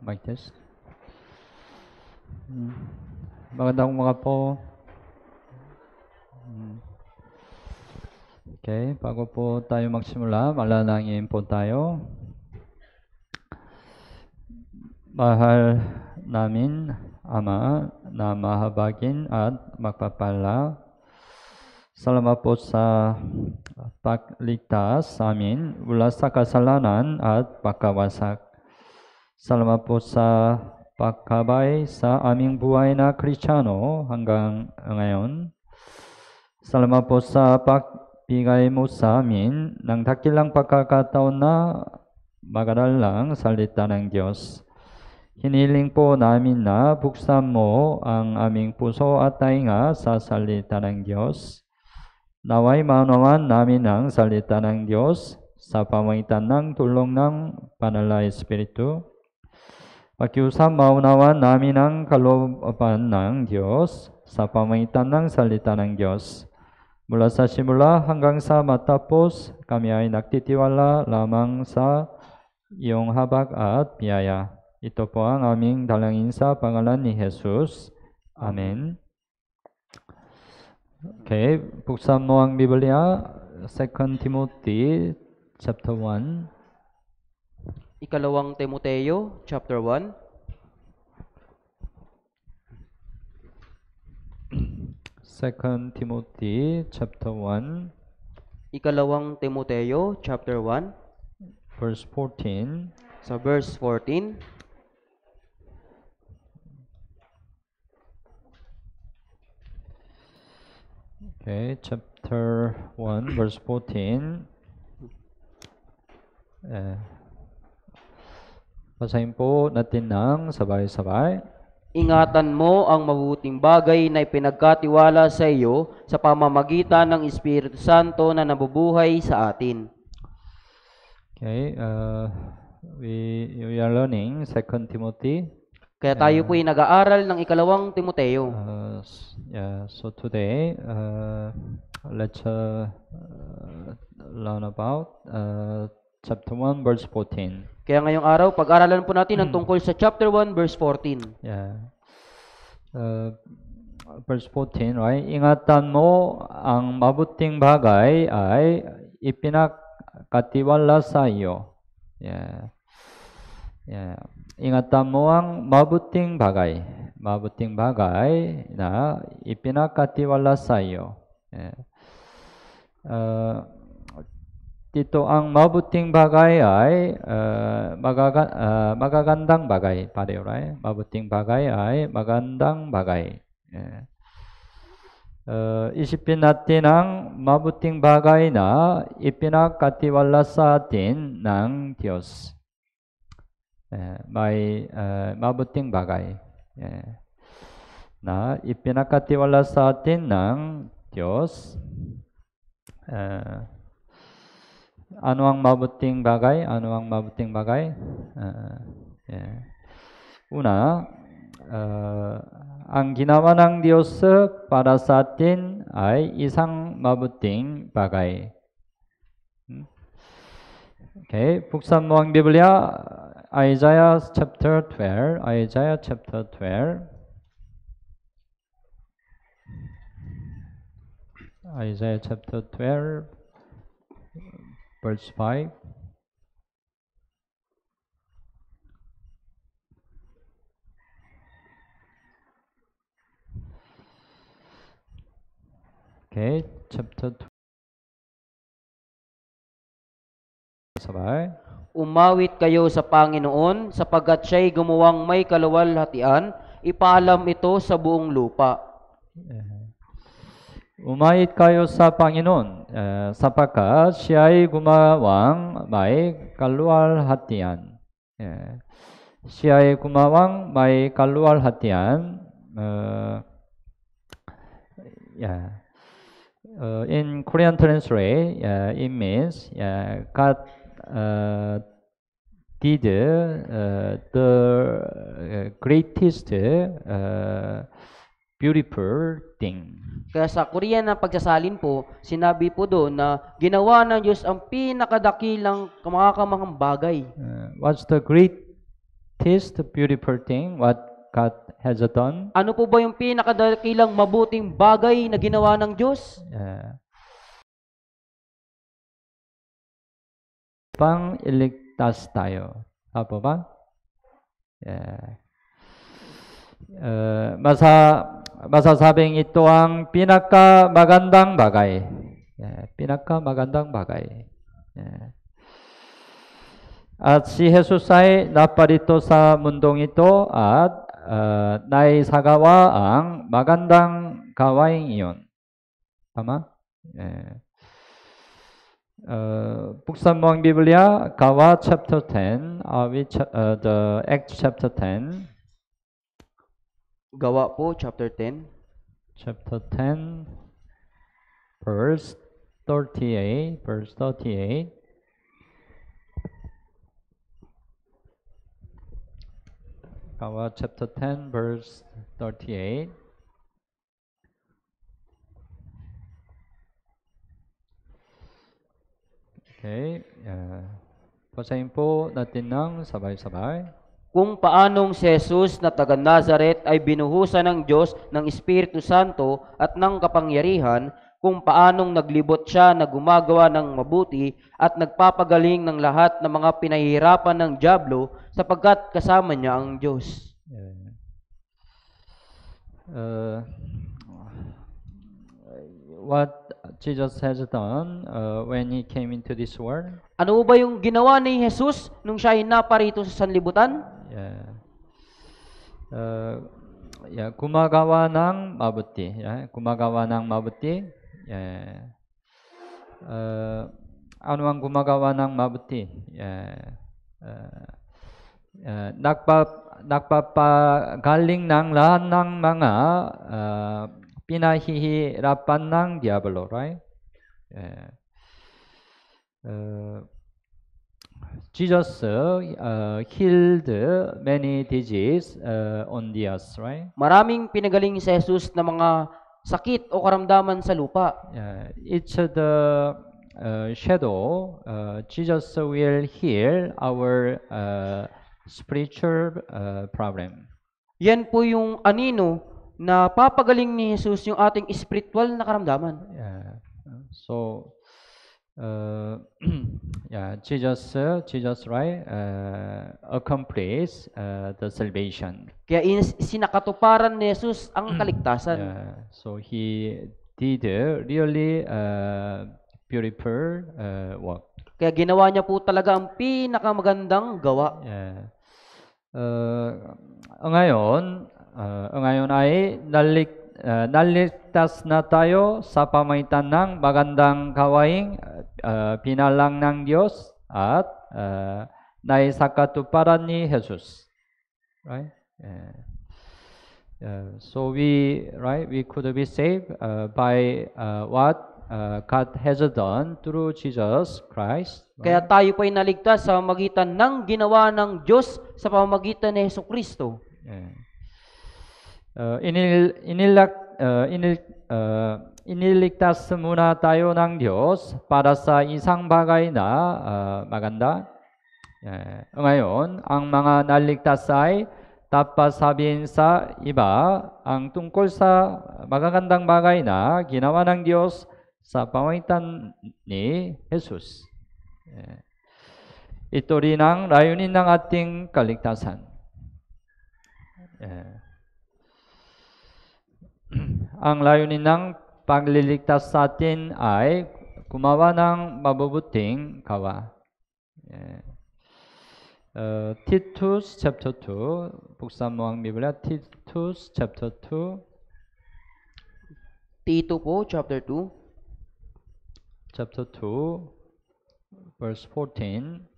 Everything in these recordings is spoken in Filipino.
Mic test. Magandang umaga po. Okay, bago po tayo magsimula, manalangin po tayo. Mahal namin Ama na mahabagin at magpapala, salamat po sa pagligtas sa amin mula sa kasalanan at pagkawasak. Salamat po sa pagkabay sa aming buhay na Kristiyano hanggang ngayon. Salamat po sa pagbigay mo sa amin ng dakilang pagkakataon na mag-aral lang salita ng Diyos. Hiniling po namin na buksan mo ang aming puso at tainga sa salita ng Diyos. Naway maunawan namin ang salita ng Diyos sa pamamagitan ng tulong ng Banal na Espiritu. Pakiusap maunawan namin ang kalooban ng Diyos sa pamamagitan ng salita ng Diyos. Mula sa simula hanggang sa matapos, kami ay nagtitiwala lamang sa iyong habag at biyaya. Ito po ang aming dalangin sa pangalan ni Jesus. Amen. Okay, buksan mo ang Biblia, 2 Timothy chapter 1. Ikalawang Timoteo, chapter 1. Second Timothy chapter 1, Ikalawang Timoteo, chapter 1, verse 14. sa verse 14. Okay, chapter 1, verse 14. Basahin po natin ng sabay-sabay. Ingatan mo ang mabuting bagay na ipinagkatiwala sa iyo sa pamamagitan ng Espiritu Santo na nabubuhay sa atin. Okay, we are learning 2 Timothy. Kaya tayo po'y nag-aaral ng ikalawang Timoteo. So today, let's learn about chapter 1, verse 14. Kaya ngayong araw, pag-aralan po natin ang tungkol sa chapter 1, verse 14. Verse 14, right? Ingatan mo ang mabuting bagay ay ipinagkatiwala sa iyo. Ingatan mo ang mabuting bagay na ipinagkatiwala sa iyo. Dito ang mabuting bagay ay magagandang bagay. Pareho, right? Mabuting bagay ay magandang bagay. Isipin natin ang mabuting bagay na ipinagkatiwala sa atin ng Diyos. May mabuting bagay na ipinagkatiwala sa atin ng Diyos. Ano ang mabuting bagay? Una, ang ginawa ng Diyos para sa atin ay isang mabuting bagay. Okay, buksan mo ang Biblia, Isaiah chapter 12. Isaiah chapter 12. Verse 5. Okay, chapter 12. Sabay. Umawit kayo sa Panginoon, sapagkat siya'y gumuwang may kaluwalhatian, ipaalam ito sa buong lupa. Umawit kayo sa Panginoon, sapagkat siya'y gumawang may kaluwalhatian. Siya'y gumawang may kaluwalhatian. In Korean translate, it means God did the greatest beautiful thing. Kaya sa Korean na pagsasalin po, sinabi po doon na ginawa ng Diyos ang pinakadakilang kamakamahang bagay. What's the great greatest beautiful thing what God has done? Ano po ba yung pinakadakilang mabuting bagay na ginawa ng Diyos? Upang iligtas tayo. Apo ba? Masasabing ito ang pinakamagandang bagay. Pinakamagandang bagay. At si Jesus ay naparito sa mundong ito at naisagawa ang magandang gawain iyon. Tama? Buksan mo ang Biblia, Gawa chapter 10, the Acts chapter 10. Gawa po, chapter 10. Chapter 10, verse 38. Gawa chapter 10, verse 38. Okay. Basahin po natin ng sabay-sabay. Kung paanong si Jesus na taga Nazaret ay binuhusan ng Diyos ng Espiritu Santo at ng kapangyarihan, kung paanong naglibot siya na gumagawa ng mabuti at nagpapagaling ng lahat ng mga pinahihirapan ng dyablo sapagkat kasama niya ang Diyos. What Jesus has done when He came into this world? Ano ba yung ginawa ni Jesus nung siya ay naparito sa sanlibutan? Gumagawa ng mabuti. Gumagawa ng mabuti. Ano ang gumagawa ng mabuti? Nagpapagaling ng lahat ng mga pinahihirapan ng diablo, right? Jesus healed many diseases on the earth, right? Maraming pinagaling si Jesus na mga sakit o karamdaman sa lupa. It's the shadow. Jesus will heal our spiritual problem. Yan po yung anino na papagaling ni Jesus yung ating spiritual na karamdaman. So, Jesus, right, accomplished the salvation. Kaya sinakatuparan ni Jesus ang kaligtasan. So he did really beautiful work. Kaya ginawa niya po talaga ang pinakamagandang gawa. Ngayon ay naligtas na tayo sa pamamagitan ng magandang gawaing pinalang ng Diyos at naisakatuparan ni Jesus. Right? So we could be saved by what God has done through Jesus Christ. Kaya tayo po ay naligtas sa pamamagitan ng ginawa ng Diyos sa pamamagitan ni Jesucristo. Iniligtas muna tayo ng Diyos para sa isang bagay na maganda. Ngayon, ang mga naligtas ay dapat sabihin sa iba ang tungkol sa magagandang bagay na ginawa ng Diyos sa pamamagitan ni Jesus. Ito rin ang layunin ng ating kaligtasan. Ang layunin ng pagliligtas sa atin ay gumawa ng mabubuting gawa. Titus chapter 2, buksan mo ang Biblia, Titus chapter 2. Tito po, chapter 2. Chapter 2, verse 14.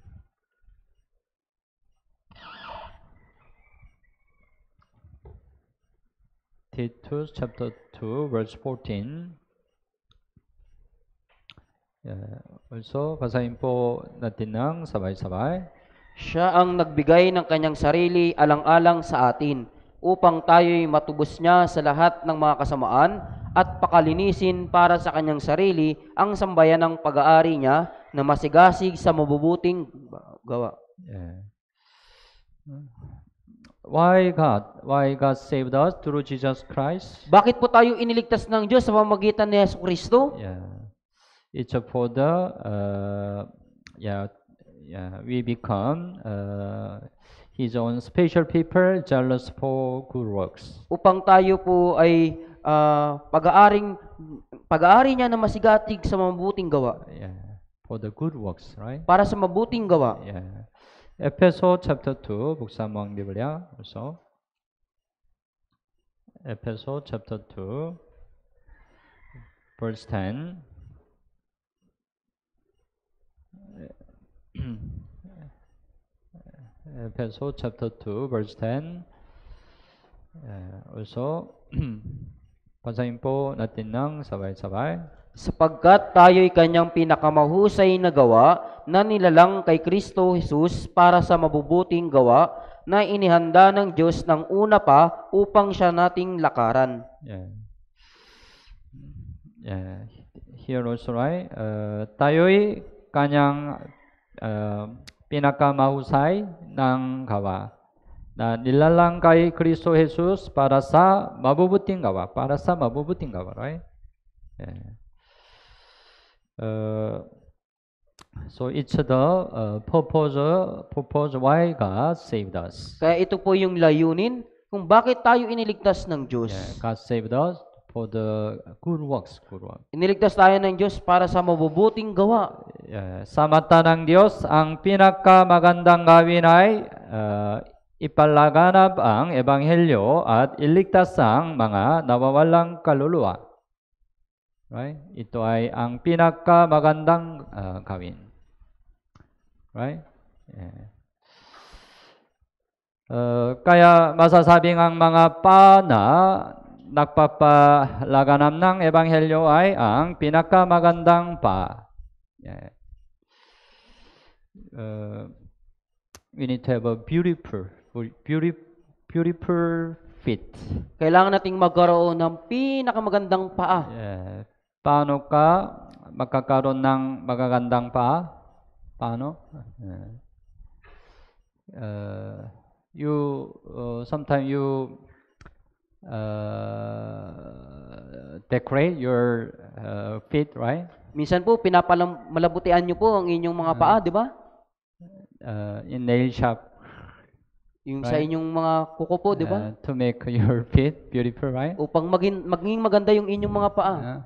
Titus chapter 2, verse 14. Also, basahin po natin ng sabay-sabay. Siya ang nagbigay ng kanyang sarili alang-alang sa atin upang tayo'y matubos niya sa lahat ng mga kasamaan at pakalinisin para sa kanyang sarili ang sambayan ng pag-aari niya na masigasig sa mabubuting gawa. why God saved us through Jesus Christ? Bakit po tayo iniligtas ng Diyos sa pamamagitan ni Yesu Kristo? Yeah, it's for the we become His own special people, jealous for good works. Upang tayo po ay pag-aari niya na masigatig sa mabuting gawa. Yeah, for the good works, right? Para sa mabuting gawa. Yeah. 에페소 chapter 2 복사 모양 비블리아 also. 에페소 chapter 2 verse 10. 에페소 chapter 2 verse 10. Also basahin po natin ng sabay-sabay. Sapagkat tayo'y kanyang pinakamahusay na gawa na nilalang kay Kristo Jesus para sa mabubuting gawa na inihanda ng Diyos ng una pa upang siya nating lakaran. Yeah. Yeah. Here also, right? Tayo'y kanyang pinakamahusay ng gawa na nilalang kay Kristo Jesus para sa mabubuting gawa. Para sa mabubuting gawa, right? Yeah. So it's the purpose why God saved us. Kaya ito po yung layunin kung bakit tayo iniligtas ng Diyos. Yeah, God saved us for the good works. Iniligtas tayo ng Diyos para sa mabubuting gawa. Yeah, sa mata ng Diyos, ang pinakamagandang gawin ay ipalaganap ang ebanghelyo at iligtas ang mga nawawalang kaluluwa. Right? Ito ay ang pinakamagandang gawin. Right? Yeah. Kaya masasabing ang mga na nagpapalaganap ng ebanghelyo ay ang pinakamagandang Yeah. We need to have a beautiful feet. Kailangan nating magkaroon ng pinakamagandang paa. Yeah. Paano ka magkakaroon ng magagandang paa? Paano? Sometimes you decorate your feet, right? Minsan po pinapalabutian niyo po ang inyong mga paa, di ba? In nail shop. Yung sa inyong mga kuko po, di ba? To make your feet beautiful, right? Upang maging maganda yung inyong mga paa.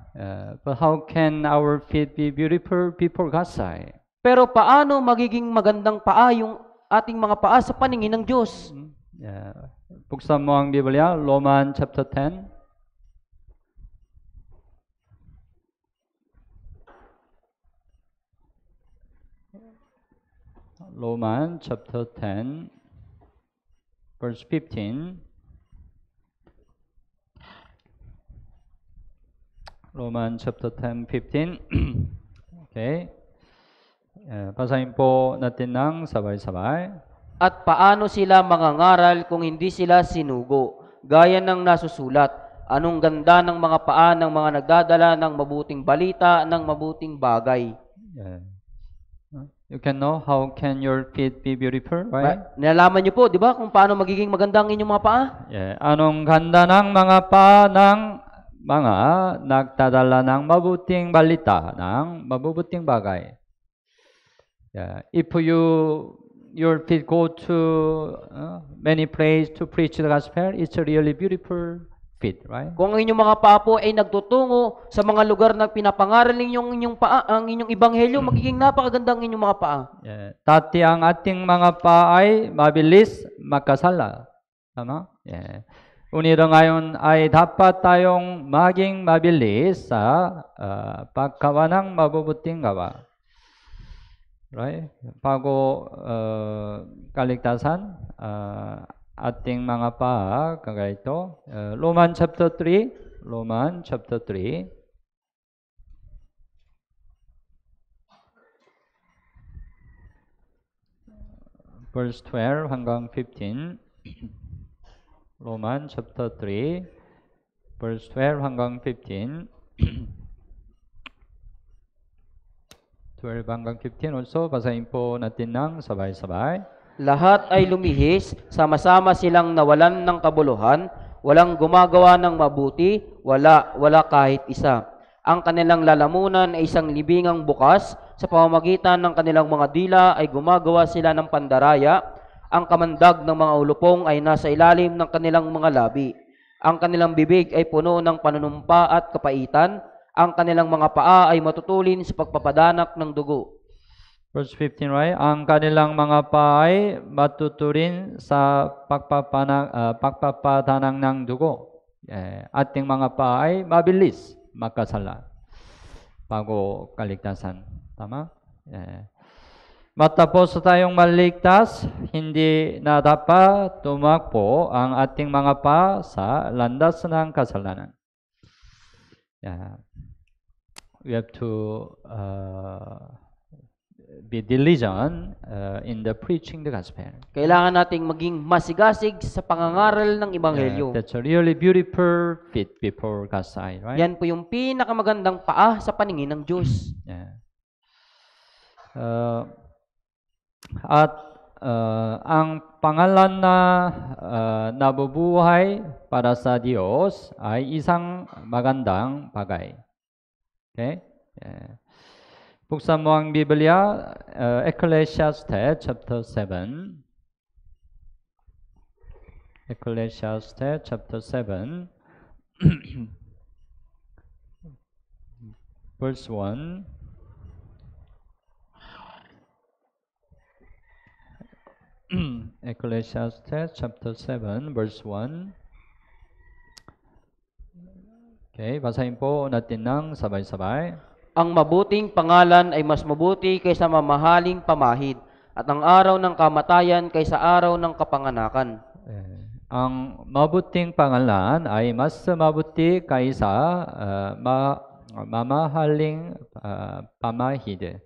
But how can our feet be beautiful before God's sight? Pero paano magiging magandang paa yung ating mga paa sa paningin ng Diyos? Buksan mo ang Biblia, Roman chapter 10. Roman chapter 10. Verse 15. Romans chapter 10, 15. Okay. Basahin po natin ng sabay-sabay. At paano sila mangangaral kung hindi sila sinugo? Gaya ng nasusulat, anong ganda ng mga paa ng mga nagdadala ng mabuting balita, ng mabuting bagay. Yeah. You can know how can your feet be beautiful, right? Nalalaman niyo po, di ba, kung paano magiging maganda ang inyong mga paa? Yeah. Anong ganda ng mga paa ng mga nagdadala ng mabuting balita, ng mabubuting bagay. Yeah. If your feet go to many places to preach the gospel, it's a really beautiful feet, right? Kung ang inyong mga paa po ay nagtutungo sa mga lugar na pinapangaral inyong paa, ang inyong ebanghelyo, magiging napakaganda ang inyong mga paa. Yeah. Dati ang ating mga paa ay mabilis magkasala. Tama? Yeah. Uniro ngayon ay dapat tayong maging mabilis sa paggawa ng mabubuting gawa. Right? Bago kaligtasan, ating mga paa, kagaya ito. Roman chapter 3. Roman chapter 3. Verse 12 hanggang 15. Roman chapter 3. Verse 12 hanggang 15. 12 hanggang 15 also, basahin po natin ng sabay-sabay. Lahat ay lumihis, sama-sama silang nawalan ng kabuluhan, walang gumagawa ng mabuti, wala kahit isa. Ang kanilang lalamunan ay isang libingang bukas, sa pamamagitan ng kanilang mga dila ay gumagawa sila ng pandaraya, ang kamandag ng mga ulupong ay nasa ilalim ng kanilang mga labi. Ang kanilang bibig ay puno ng panunumpa at kapaitan, ang kanilang mga paa ay matutulin sa pagpapadanak ng dugo. Verse 15, right? Ang kanilang mga paa ay matuturin sa pagpapadanang ng dugo. Ating mga paa ay mabilis makasala bago kaligtasan. Tama? Matapos tayong maligtas, hindi na dapat tumakbo ang ating mga paa sa landas ng kasalanan. We have to be diligent in the preaching the gospel. Kailangan nating maging masigasig sa pangangaral ng Ebanghelyo. That's a really beautiful feet before God's eye, right? Yan po yung pinakamagandang paa sa paningin ng Diyos. At ang pangalan na nabubuhay para sa Diyos ay isang magandang bagay. Okay? Buksan mo ang Biblia, Ecclesiastes chapter 7. Ecclesiastes chapter 7, verse 1. Ecclesiastes chapter 7, verse 1. Okay, basahin po natin ng sabay-sabay. Ang mabuting pangalan ay mas mabuti kaysa mamahaling pamahid, at ang araw ng kamatayan kaysa araw ng kapanganakan. Ang mabuting pangalan ay mas mabuti kaysa mamahaling pamahid.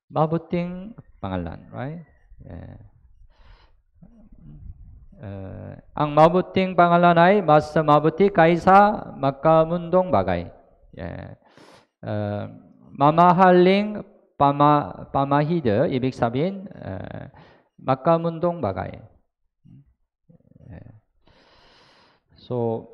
Mabuting pangalan, right? Ang mabuting pangalan ay mas mabuti kaysa makamundong bagay. Mamahaling pamahid, ibig sabihin makamundong bagay. So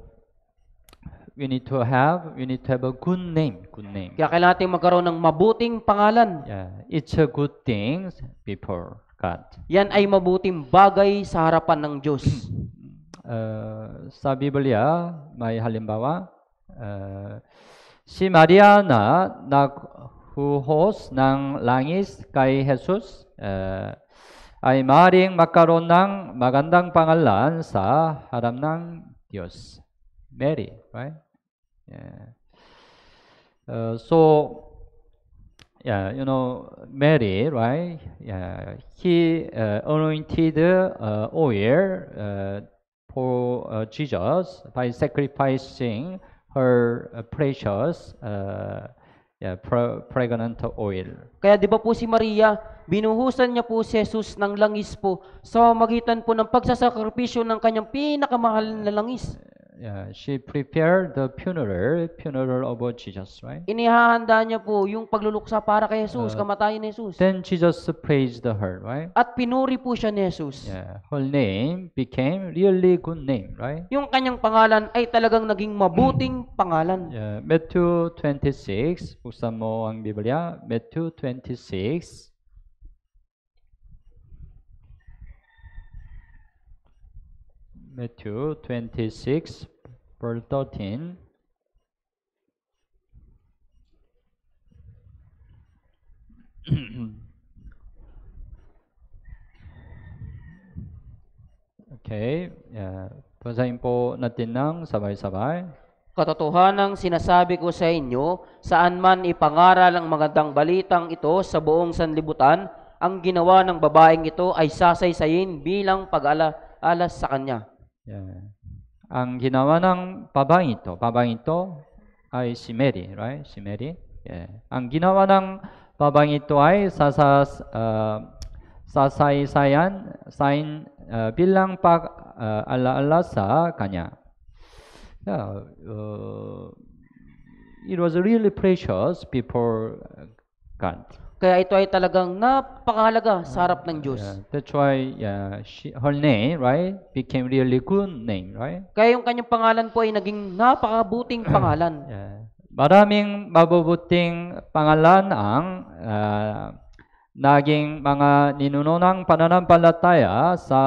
we need to have a good name. Kaya kailangan natin magkaroon ng mabuting pangalan. It's a good thing before God. Yan ay mabuting bagay sa harapan ng Diyos. Sa Biblia may halimbawa, si Maria na naghuhos ng langis kay Jesus ay maaaring magkaroon ng magandang pangalan sa harap ng Diyos. Mary, right? Mary, right? He anointed oil for Jesus by sacrificing her precious pregnant oil. Kaya di ba po si Maria, binuhusan niya po si Jesus ng langis po sa magitan po ng pagsasakripisyo ng kanyang pinakamahal na langis. She prepared the funeral of Jesus, right? Inihahanda niya po yung pagluluksa para kay Jesus, kamatayan ni Jesus. Then Jesus praised her, right? At pinuri po siya ni Jesus. Her name became really good name, right? Yung kanyang pangalan ay talagang naging mabuting pangalan. Matthew 26, buksan mo ang Biblia, Matthew 26. Matthew 26, verse 13. Okay, basahin po natin ng sabay-sabay. Katotohanang sinasabi ko sa inyo, saan man ipangaral ang magandang balitang ito sa buong sanlibutan, ang ginawa ng babaeng ito ay sasaysayin bilang pag-alas sa kanya. Ang ginawa ng babaeng ito ay si Mary, right? Si Mary. Ang ginawa ng babaeng ito ay sasaysayan bilang pag-alaala sa kanya. It was really precious before God. Kaya ito ay talagang napakahalaga sa harap ng Diyos. Yeah, that's why her name, right, became really good name, right? Kaya yung kanyang pangalan po ay naging napakabuting pangalan. Yeah. Maraming mabubuting pangalan ang naging mga ninuno ng pananampalataya sa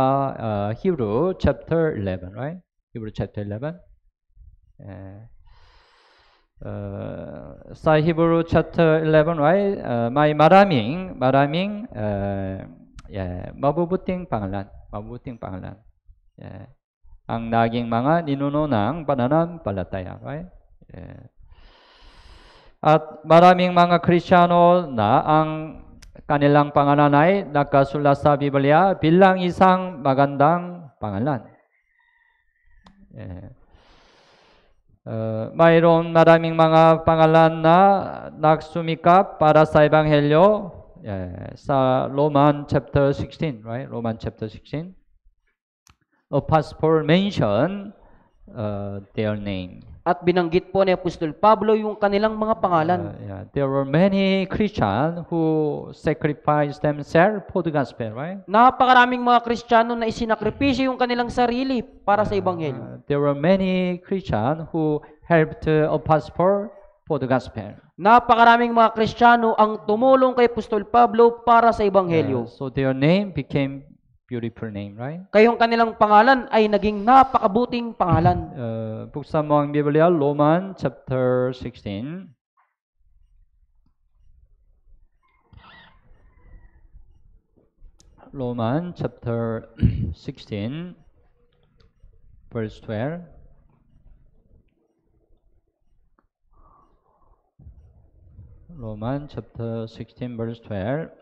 Hebrew chapter 11, right? Hebrew chapter 11. Sa Hebrew chapter 11, right? May maraming mabubuting pangalan. Ang naging mga ninuno ng pananampalataya, right? At maraming mga Kristiyano na ang kanilang pangalan ay nakasulat sa Biblia bilang isang magandang pangalan. Mayroon maraming mga pangalan na nagsumikap para sa Ebanghelyo sa Roman chapter 16, right? Roman chapter 16. Apostle Paul mentioned their name. At binanggit po ni Apostol Pablo yung kanilang mga pangalan. There were many Christians who sacrificed themselves for the gospel, right? Napakaraming mga Kristiyano na isinakripisyo yung kanilang sarili para sa Ebanghelyo. There were many Christians who helped Apostle Paul for the gospel. Napakaraming mga Kristiyano ang tumulong kay Apostol Pablo para sa Ebanghelyo. So their name became beautiful name, right? Kayong kanilang pangalan ay naging napakabuting pangalan. Buksan mo ang Biblia, Roman chapter 16. Roman chapter 16, verse 12. Roman chapter 16, verse 12.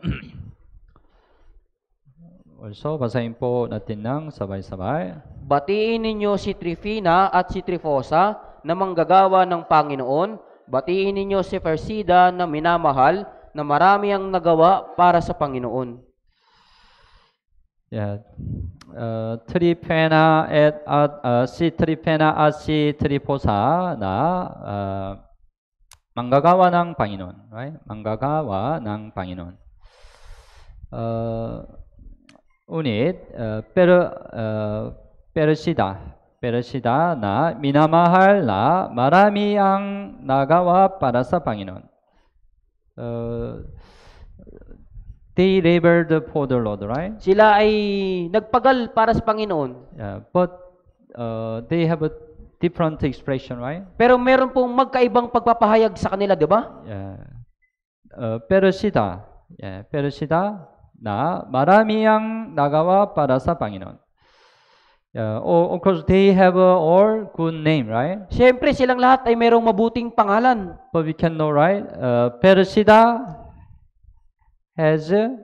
Also, basahin po natin ng sabay-sabay. Batiin ninyo si Trifina at si Trifosa na manggagawa ng Panginoon. Batiin ninyo si Persida na minamahal na marami ang nagawa para sa Panginoon. Yeah. Trifena si Trifena at si Trifosa na manggagawa ng Panginoon, right? Manggagawa ng Panginoon. Unit, Persida na minamahal na marami ang nagawa para sa Panginoon. They labored for the Lord, right? Sila ay nagpagal para sa Panginoon. But they have a different expression, right? Pero meron pong magkaibang pagpapahayag sa kanila, di ba? Persida na marami ang nagawa para sa Panginoon. Of course, they have all good name, right? Siyempre, silang lahat ay mayroong mabuting pangalan. But we can know, right? Persida has a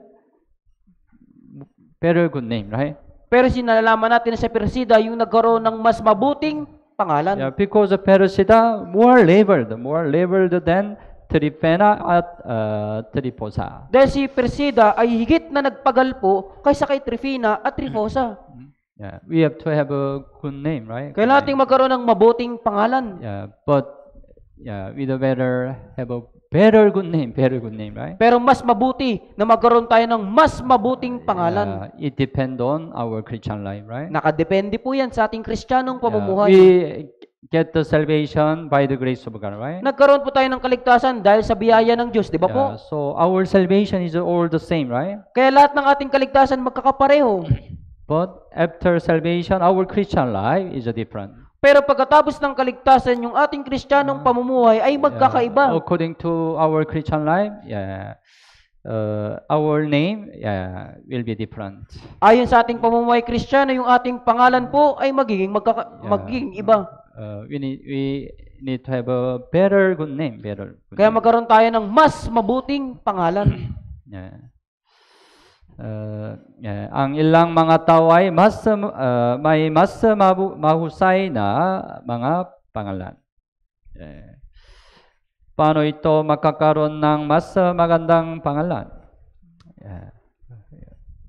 better good name, right? Pero sinalalaman natin na sa Persida yung nagkaroon ng mas mabuting pangalan. Because Persida more labored than Trifena at Trifosa. Dahil si Persida ay higit na nagpagal po kaysa kay Trifina at Trifosa. We have to have a good name, right? Kailangan nating magkaroon ng mabuting pangalan. But we better have a better good name, right? Pero mas mabuti na magkaroon tayo ng mas mabuting pangalan. It depends on our Christian life, right? Nakadepende po yan sa ating Kristiyanong pamumuhay. We get the salvation by the grace of God, right? Nagkaroon po tayo ng kaligtasan dahil sa biyaya ng Diyos, di ba po? So our salvation is all the same, right? Kaya lahat ng ating kaligtasan magkakapareho. But after salvation, our Christian life is different. Pero pagkatapos ng kaligtasan, yung ating Kristiyanong pamumuhay ay magkakaiba. According to our Christian life, our name will be different. Ayon sa ating pamumuhay Kristiyano, yung ating pangalan po ay magiging iba. We need to have a better good name. Kaya magkaroon tayo ng mas mabuting pangalan. Ang ilang mga tao ay may mas mahusay na mga pangalan. Paano ito makakaroon ng mas magandang pangalan?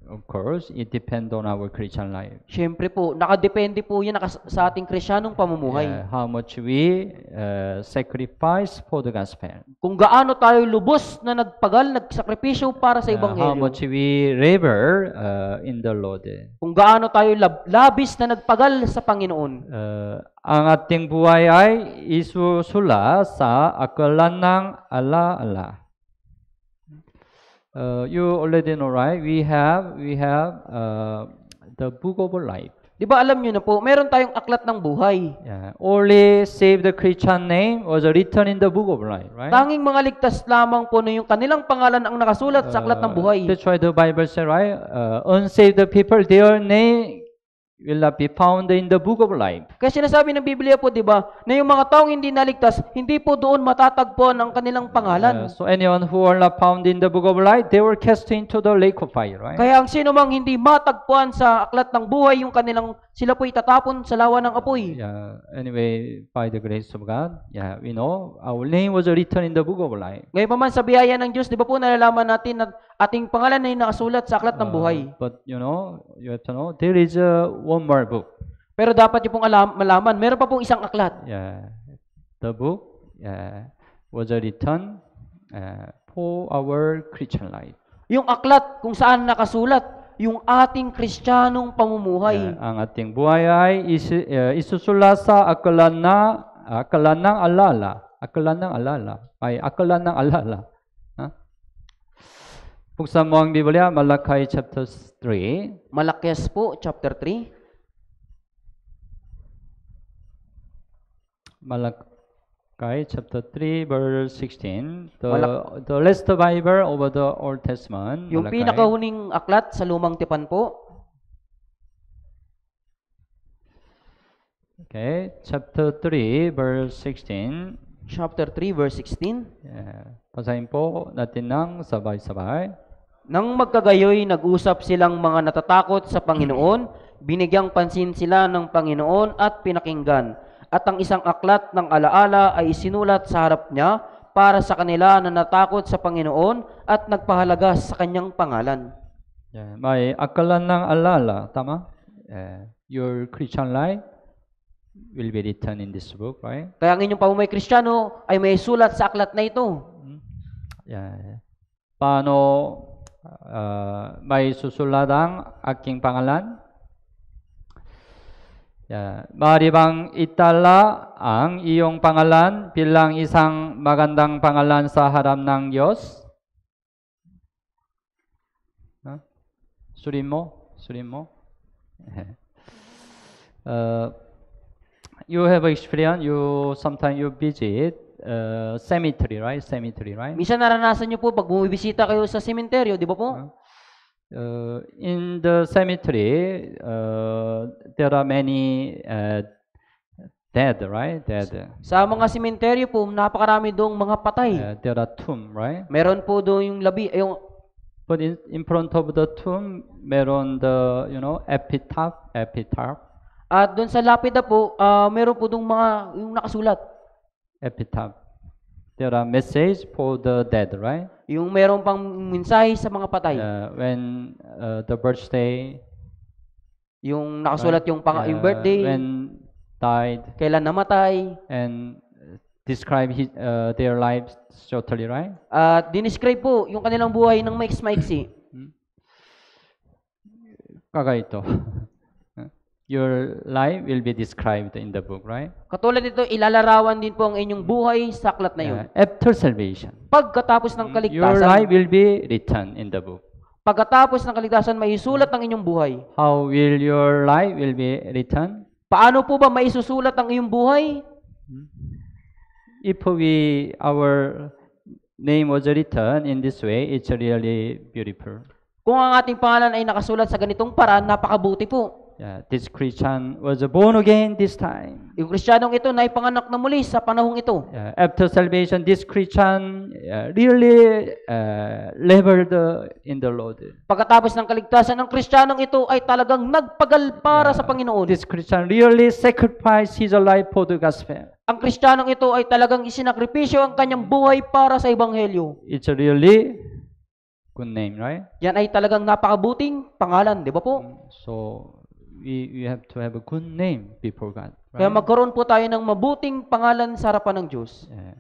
of course, it depends on our Christian life. Siyempre po, nakadepende po yan sa ating Kristiyanong pamumuhay. How much we sacrifice for the gospel. Kung gaano tayo lubos na nagpagal, nagsakripisyo para sa How Ebanghelyo. much we labor in the Lord. Kung gaano tayo labis na nagpagal sa Panginoon. Ang ating buhay ay isusula sa aklan ng ala-ala. You already know, right? We have the book of life. Di ba alam nyo na po, meron tayong aklat ng buhay. Only save the Christian name was written in the book of life, right? Tanging mga ligtas lamang po na yung kanilang pangalan ang nakasulat sa aklat ng buhay. That's why the Bible says, right? Unsaved people, their name will not be found in the book of life. Kasi sinasabi ng Biblia po, di ba, na yung mga taong hindi naligtas, hindi po doon matatagpuan ang kanilang pangalan. So anyone who are not found in the book of life, they were cast into the lake of fire, right? Kaya ang sino mang hindi matagpuan sa aklat ng buhay, yung kanilang, sila po itatapon sa lawa ng apoy. Anyway, by the grace of God, we know our name was written in the book of life. Ngayon pa man sa biyaya ng Diyos, di ba po nalalaman natin na ating pangalan ay nakasulat sa aklat ng buhay. But you have to know, there is one more book. Pero dapat yung pong malaman, meron pa pong isang aklat. The book was written for our Christian life. Yung aklat kung saan nakasulat yung ating Kristiyanong pamumuhay. Ang ating buhay ay isusulat sa aklan ng alala. Aklan ng alala. Aklan ng alala. Buksan mo ang Biblia, Malachi chapter 3. Malakias po, chapter 3. Malachi chapter 3, verse 16. The last Bible over the Old Testament. Yung pinakahuning aklat sa Lumang Tipan po. Okay, chapter 3, verse 16. Chapter 3, verse 16. Basahin po natin ng sabay-sabay. Nang magkagayoy, nag-usap silang mga natatakot sa Panginoon, binigyang pansin sila ng Panginoon at pinakinggan. At ang isang aklat ng alaala ay isinulat sa harap niya para sa kanila na natakot sa Panginoon at nagpahalaga sa kanyang pangalan. May aklan ng alala, tama? Your Christian life will be written in this book, right? Kaya ang inyong pamumuhay Kristiyano ay may sulat sa aklat na ito. Paano may susulat ang aking pangalan? Maaari bang itala ang iyong pangalan bilang isang magandang pangalan sa harap ng Diyos? Surin mo? You have experience, sometimes you visit cemetery, right? Minsan naranasan niyo po pag bumibisita kayo sa sementeryo, di ba po? In the cemetery, there are many dead, right? Sa mga sementeryo po, napakarami doong mga patay. There are tomb, right? Meron po doon yung labi, yung But in front of the tomb, meron the epitaph. At doon sa lapida po, meron po doong mga yung nakasulat. Epitaph. There are message for the dead, right? Yung meron pang mensahe sa mga patay. When the birthday, yung nakasulat right? yung birthday, when died, kailan namatay, and describe their lives shortly, right? At dinescribe po yung kanilang buhay ng maiksi. Kagaya ito. Your life will be described in the book, right? Katulad nito, ilalarawan din po ang inyong buhay sa aklat na yun. After salvation, Pagkatapos ng your kaligtasan, life will be written in the book. pagkatapos ng kaligtasan, may isulat ang inyong buhay. How will your life will be written? Paano po ba maisusulat ang iyong buhay? If our name was written in this way, it's really beautiful. Kung ang ating pangalan ay nakasulat sa ganitong paraan, napakabuti po. This Christian was born again this time. Yung Kristiyanong ito na ipanganak na muli sa panahong ito. After salvation, this Christian really labored in the Lord. Pagkatapos ng kaligtasan, ng Kristiyanong ito ay talagang nagpagal para sa Panginoon. This Christian really sacrificed his life for the gospel. Ang Kristiyanong ito ay talagang isinakripisyo ang kanyang buhay para sa Ebanghelyo. It's really good name, right? Yan ay talagang napakabuting pangalan, di ba po? So we have to have a good name before God, Kaya right? magkaroon po tayo ng mabuting pangalan sa harapan ng Diyos. Yeah.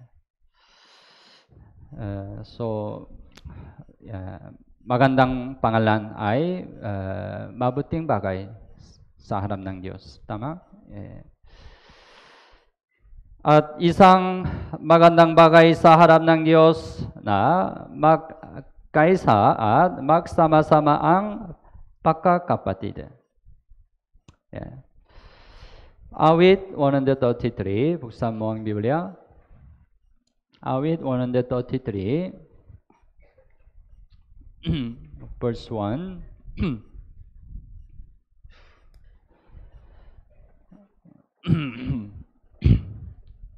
Magandang pangalan ay mabuting bagay sa harap ng Diyos. Tama? At isang magandang bagay sa harap ng Diyos na magkaisa at magsama-sama ang pagkakapatid. Yeah. Awit 133, buksan mo ang Biblia. Awit 133, verse 1.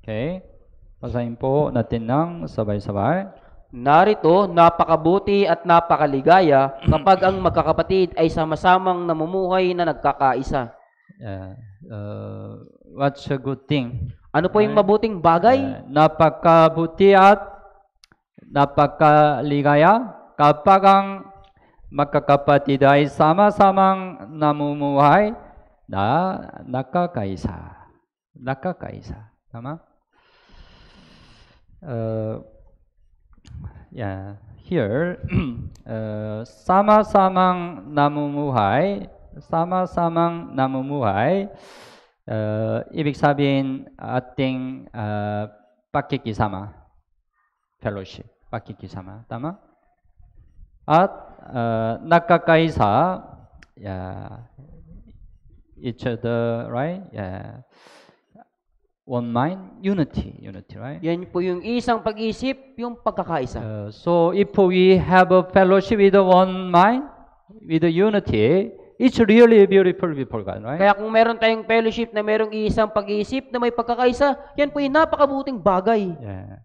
Okay. Basahin po natin ng sabay-sabay. Narito, napakabuti at napakaligaya kapag ang magkakapatid ay sama-samang namumuhay na nagkakaisa. What's a good thing? Ano po yung mabuting bagay? Napakabuti at napakaligaya kapag ang magkakapatid ay sama-samang namumuhay na nakakaisa. Nakakaisa. Tama? Here, sama-samang namumuhay, ibig sabihin ating pakikisama, fellowship, pakikisama, tama? At nakakaisa, each other, right? One mind, unity, right? Yan po yung isang pag-isip, yung pagkakaisa. So if we have a fellowship with one mind, with the unity, it's really beautiful before God, right? Kaya kung meron tayong fellowship na merong isang pag-iisip na may pagkakaisa, yan po yung napakabuting bagay. Yeah.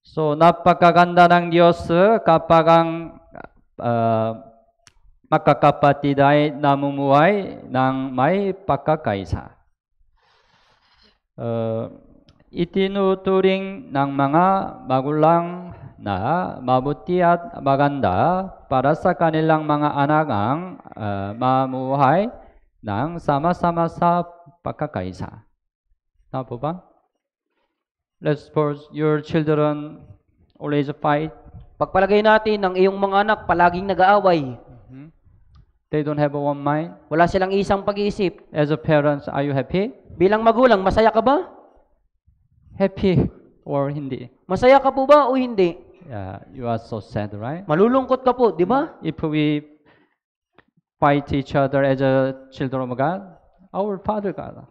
So napakaganda ng Diyos kapag ang magkakapatid ay namumuhay ng may pagkakaisa. Itinuturing ng mga magulang na mabuti at maganda para sa kanilang mga anak ang mamuhay ng sama-sama sa pagkakaisa. Tama po ba? Let's suppose your children always fight. Pagpalagay natin ng iyong mga anak palaging nag-aaway. They don't have one mind. Wala silang isang pag-iisip. As a parents, are you happy? Bilang magulang, masaya ka ba? Happy or hindi? Masaya ka po ba o hindi? You are so sad, right? Malulungkot ka po, di ba? If we fight each other as a children of God, our Father God,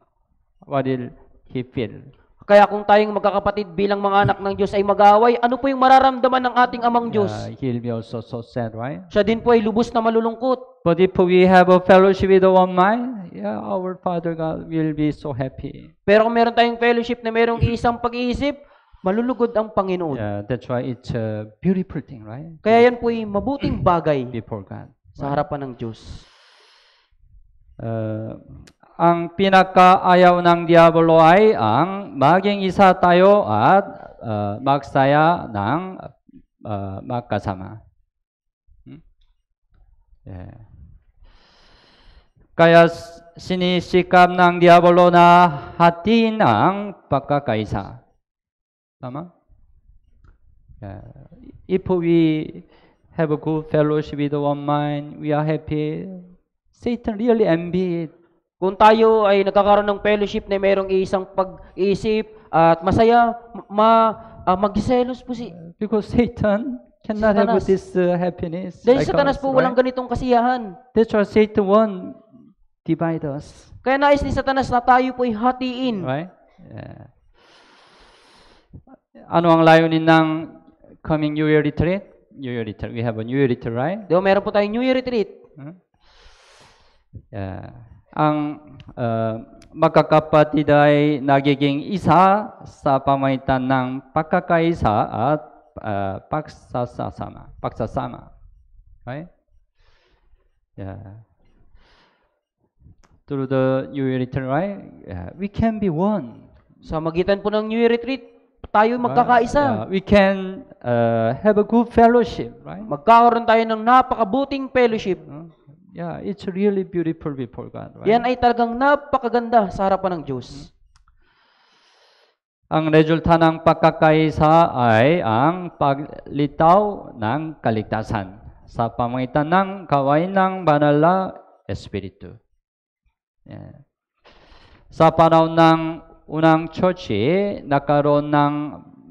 what will He feel? Kaya kung tayong magkakapatid bilang mga anak ng Diyos ay mag-aaway, ano po yung mararamdaman ng ating amang Diyos? He'll be also so sad, right? Siya din po ay lubos na malulungkot. But if we have a fellowship with one mind, our Father God will be so happy. Pero kung meron tayong fellowship na merong isang pag-iisip, malulugod ang Panginoon. That's why it's a beautiful thing, right? Kaya yan po ay mabuting bagay Before God. sa harapan ng Diyos. Ang pinakaayaw ng diablo ay ang maging isa tayo at magsaya ng magkasama. Kaya sinisikap ng diablo na hatiin ang pagkakaisa. Tama? If we have a good fellowship with one mind, we are happy. Satan really envy it. Kung tayo ay nagkakaroon ng fellowship na mayroong isang pag-iisip at masaya, magselos po because Satan cannot have this happiness. Dahil Satanas po walang ganitong kasiyahan. That's why Satan won't divide us. Kaya nais ni Satanas na tayo po ay hatiin. Right? Ano ang layunin ng coming New Year retreat? New Year retreat. We have a New Year retreat, right? Di ba meron po tayong New Year retreat? Ang magkakapatid ay nagiging isa sa pamamagitan ng pagkakaisa at pagsasama. Right? Through the New Year retreat, right? We can be one. Sa magitan po ng New Year retreat, tayo magkakaisa. We can have a good fellowship, right? Magkakaroon tayo ng napakabuting fellowship. Yeah, it's really beautiful before God, right? Yan ay talagang napakaganda sa harapan ng Diyos. Ang resulta ng pagkakaisa ay ang paglitaw ng kaligtasan sa pamamagitan ng gawain ng banal na Espiritu. Yeah. Sa panahon ng unang church, nagkaroon ng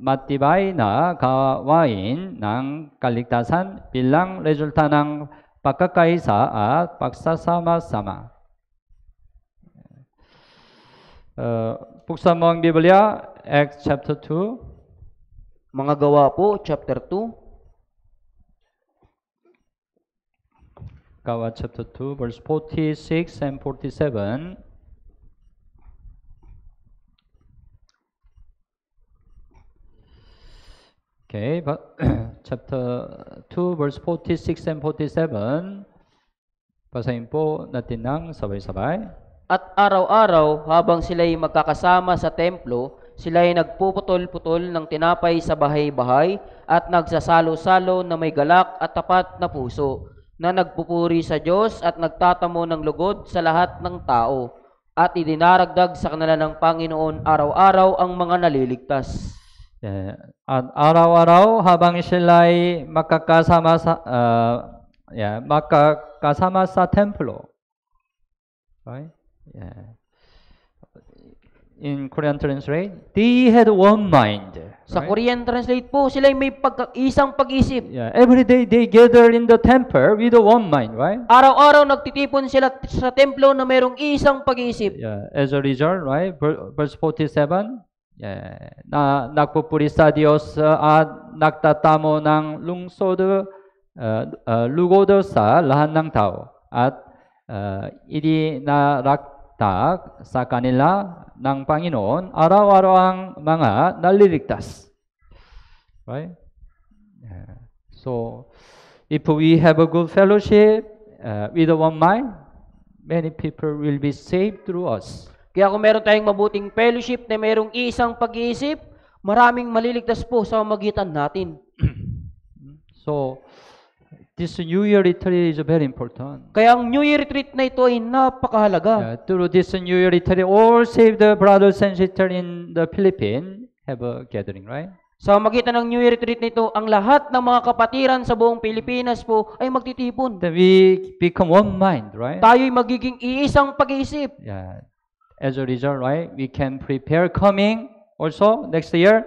matibay na gawain ng kaligtasan bilang resulta ng pagkakaisa at pagsasama-sama. Buksan mo ang Biblia, Acts chapter 2. Mga gawa po, chapter 2. Gawa chapter 2, verse 46 and 47. Okay, but chapter 2, verse 46 and 47. Basahin po natin ng sabay-sabay. At araw-araw, habang sila'y magkakasama sa templo, sila'y nagpuputol-putol ng tinapay sa bahay-bahay at nagsasalo-salo na may galak at tapat na puso, na nagpupuri sa Diyos at nagtatamo ng lugod sa lahat ng tao, at idinaragdag sa kanila ng Panginoon araw-araw ang mga naliligtas. At araw-araw habang sila'y makakasama sa templo. Right? Yeah. In Korean translate, they had one mind. Sa Korean translate po, sila'y may isang pag-isip. Yeah, every day they gather in the temple with one mind, right? Araw-araw nagtitipon sila sa templo na mayroong isang pag-isip. Yeah, as a result, right? Verse 47, yeah, na nagpupuri sa Diyos at nagtatamo ng lungsod, lugod sa lahat ng tao at idinaragdag sa kanila ng Panginoon araw-araw ang mga naliligtas. Right? Yeah. So, if we have a good fellowship with one mind, many people will be saved through us. Kaya kung meron tayong mabuting fellowship na mayroong isang pag-iisip, maraming maliligtas po sa magitan natin. So, this New Year retreat is very important. Kaya ang New Year retreat na ito ay napakahalaga. Through this New Year retreat, all saved brothers and sisters in the Philippines have a gathering, right? Sa magitan ng New Year retreat na ito, ang lahat ng mga kapatiran sa buong Pilipinas po ay magtitipon. Then we become one mind, right? Tayo'y magiging iisang pag-iisip. Yeah. As a result, right, we can prepare coming also next year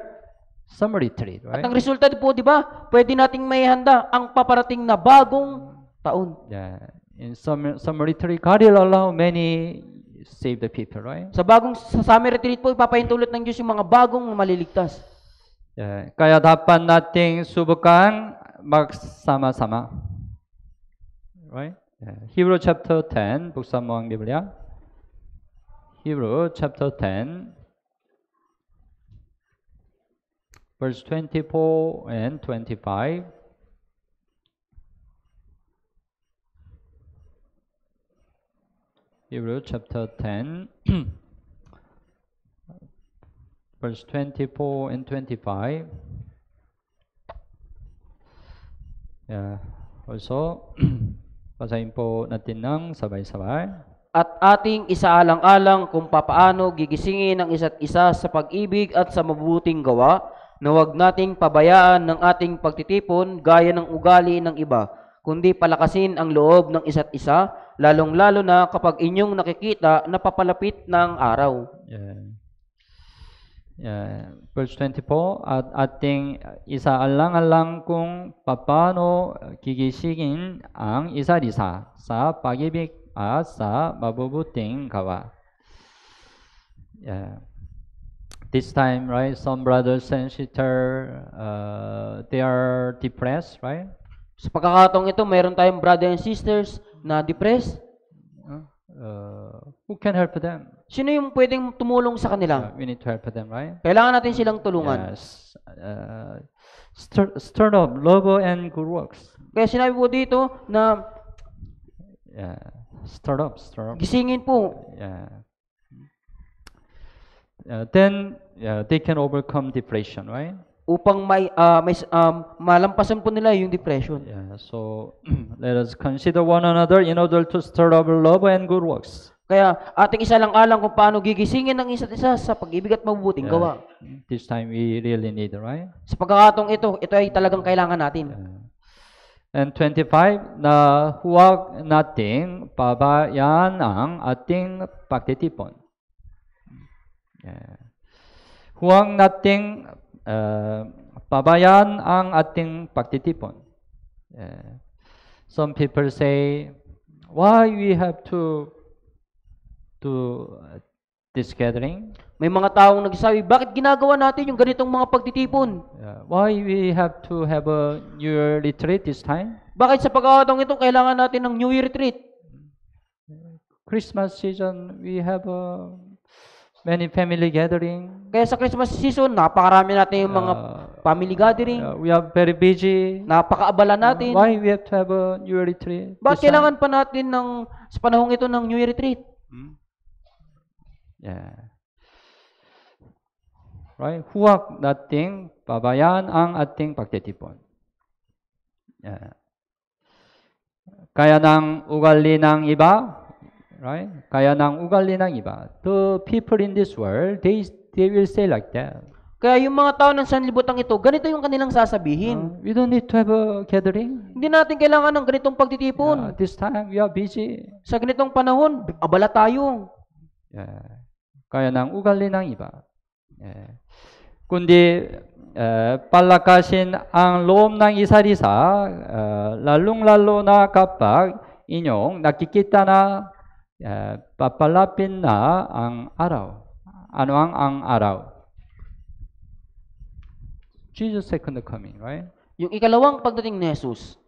summer retreat, right? At ang resulta po, di ba? Pwede nating may handa ang paparating na bagong taon. Yeah. In summer retreat, God will allow many save the people, right? Sa summer retreat po, ipapahintulot ng Diyos yung mga bagong maliligtas. Yeah. Kaya dapat nating subukan magsama-sama. Right? Yeah. Hebrew chapter 10, buksan mo ang Biblia. Hebrew chapter 10, verse 24 and 25. Hebrew chapter 10, verse 24 and 25. Yeah. Also, basahin po natin ng sabay-sabay. At ating isaalang-alang kung papaano gigisingin ang isa't isa sa pag-ibig at sa mabuting gawa, na huwag nating pabayaan ng ating pagtitipon gaya ng ugali ng iba, kundi palakasin ang loob ng isa't isa, lalong-lalo na kapag inyong nakikita na papalapit ng araw. Verse 24, at ating isaalang-alang kung paano gigisingin ang isa't isa sa pag-ibig at sa mabubuting gawa. This time, right, some brothers and sisters, they are depressed, right? Sa pagkakataong ito, mayroon tayong brothers and sisters na depressed. Who can help them? Sino yung pwedeng tumulong sa kanila? We need to help them, right? Kailangan natin silang tulungan. Yes. Stir up love and good works. Kaya sinabi po dito na Stir up. gisingin po. then they can overcome depression, right? Upang malampasan po nila yung depression. Yeah, so let us consider one another in order to stir up love and good works. Kaya ating isalang-alang kung paano gigisingin ng isa't isa sa pag-ibig at mabubuting gawa. This time we really need, right? Sa pagkakataong ito ay talagang kailangan natin. And 25, na huwag nating pabayaan ang ating pagtitipon. Huwag nating pabayaan ang ating pagtitipon. Some people say, why we have to do this gathering? May mga taong nagsasabi, bakit ginagawa natin yung ganitong mga pagtitipon? Why we have to have a New Year retreat this time? Bakit sa pagkakataong ito kailangan natin ng New Year retreat? Christmas season, we have many family gathering. Kaya sa Christmas season, napakarami natin yung mga family gathering. We are very busy. Napakaabala natin. Why we have to have a New Year retreat? Bakit kailangan pa natin sa panahong ito ng New Year retreat? Yeah. Right? Huwag nating pabayaan ang ating pagtitipon. Yeah. Kaya ng ugali ng iba, right? Kaya ng ugali ng iba. The people in this world, they will say like that. Kaya yung mga tao ng sanlibutan ito, ganito yung kanilang sasabihin. We don't need to have a gathering. Hindi natin kailangan ng ganitong pagtitipon. This time, we are busy. Sa ganitong panahon, abala tayo. Yeah. Kaya ng ugali ng iba. Yeah. Kundi palakasin ang loob ng isa't isa, lalong-lalo na kapag inyong nakikita na papalapit na ang araw. Ano ang araw? Jesus' second coming, right? Yung ikalawang pagdating ni Jesus.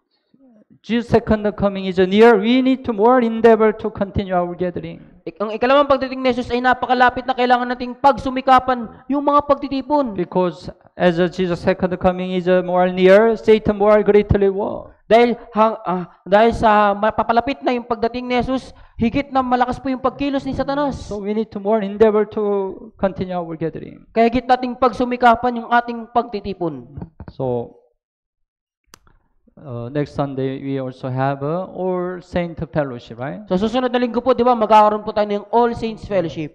Jesus' second coming is near. We need to more endeavor to continue our gathering. Ang ikalawang pagdating ni Jesus ay napakalapit na kailangan nating pagsumikapan yung mga pagtitipon. Because as Jesus' second coming is more near, Satan more greatly war. Dahil sa papalapit na yung pagdating ni Jesus, higit na malakas po yung pagkilos ni Satanas. So we need to more endeavor to continue our gathering. Kaya higit nating pagsumikapan yung ating pagtitipon. So next Sunday we also have All Saint Fellowship, right? Sa susunod na linggo po, di ba, magkakaroon po tayo ng All Saints Fellowship.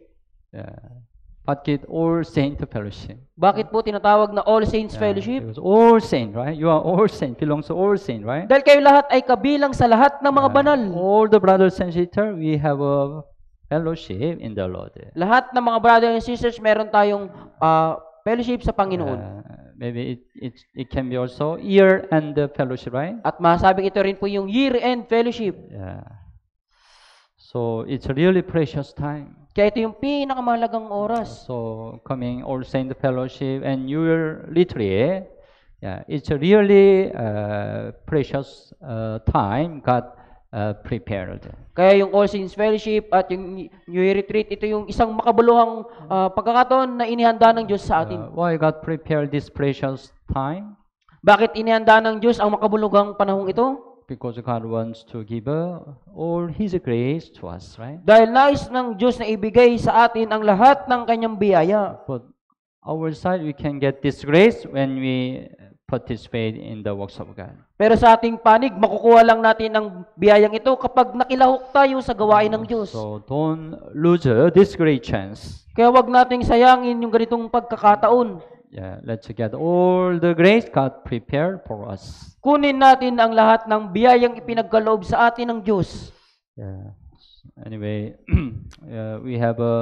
Yeah. Bakit All Saint Fellowship? Bakit po tinatawag na All Saints Fellowship? Because all saint, right? You are all saint, belongs to all saint, right? Dahil kayo lahat ay kabilang sa lahat ng mga banal. All the brothers and sisters, we have a fellowship in the Lord. Lahat ng mga brothers and sisters, meron tayong fellowship sa Panginoon. Maybe it can be also year-end fellowship, right? At masabing ito rin po yung year-end fellowship. Yeah. So it's a really precious time. Kaya ito yung pinakamahalagang oras. So coming All Saint Fellowship and New Year retreat, yeah, it's a really precious time God prepared. Kaya yung All Saints Fellowship at yung New Year retreat, ito yung isang makabuluhang pagkakataon na inihanda ng Diyos sa atin. Why God prepared this precious time? Bakit inihanda ng Diyos ang makabuluhang panahong ito? Because God wants to give all His grace to us, right? Dahil nais ng Diyos na ibigay sa atin ang lahat ng kanyang biyaya. But our side, we can get this grace when we participate in the works of God. Pero sa ating panig, makukuha lang natin ang biyayang ito kapag nakilahok tayo sa gawain ng Diyos. So don't lose this great chance. Kaya wag nating sayangin yung ganitong pagkakataon. Yeah, let's get all the grace God prepared for us. Kunin natin ang lahat ng biyayang ipinagkaloob sa atin ng Diyos. Yeah. Anyway, we have a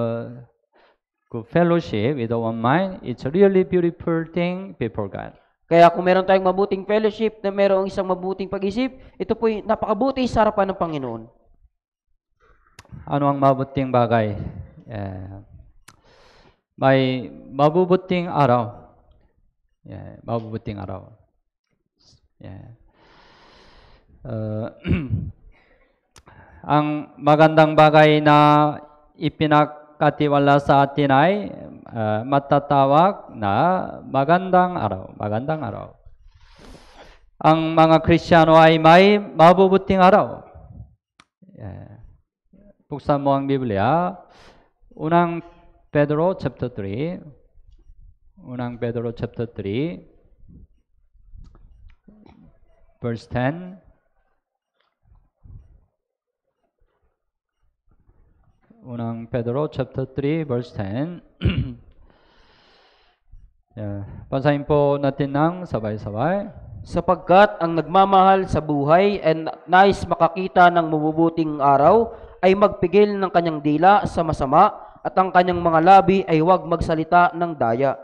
good fellowship with one mind. It's a really beautiful thing before God. Kaya kung meron tayong mabuting fellowship na merong isang mabuting pag-isip, ito po'y napakabuti sa harapan ng Panginoon. Ano ang mabuting bagay? May mabubuting araw. Mabubuting araw. Ang magandang bagay na ipinagkatiwala sa atin ay matatawag na magandang araw. Magandang araw. Ang mga Kristiyano ay may mabubuting araw. Buksan mo ang Biblia. Unang Pedro chapter 3. Unang Pedro chapter 3 verse 10. Unang Pedro chapter 3 verse 10. Basahin po natin ng sabay-sabay. Sapagkat ang nagmamahal sa buhay ay nais makakita ng mabubuting araw, ay magpigil ng kanyang dila sa masama, at ang kanyang mga labi ay huwag magsalita ng daya.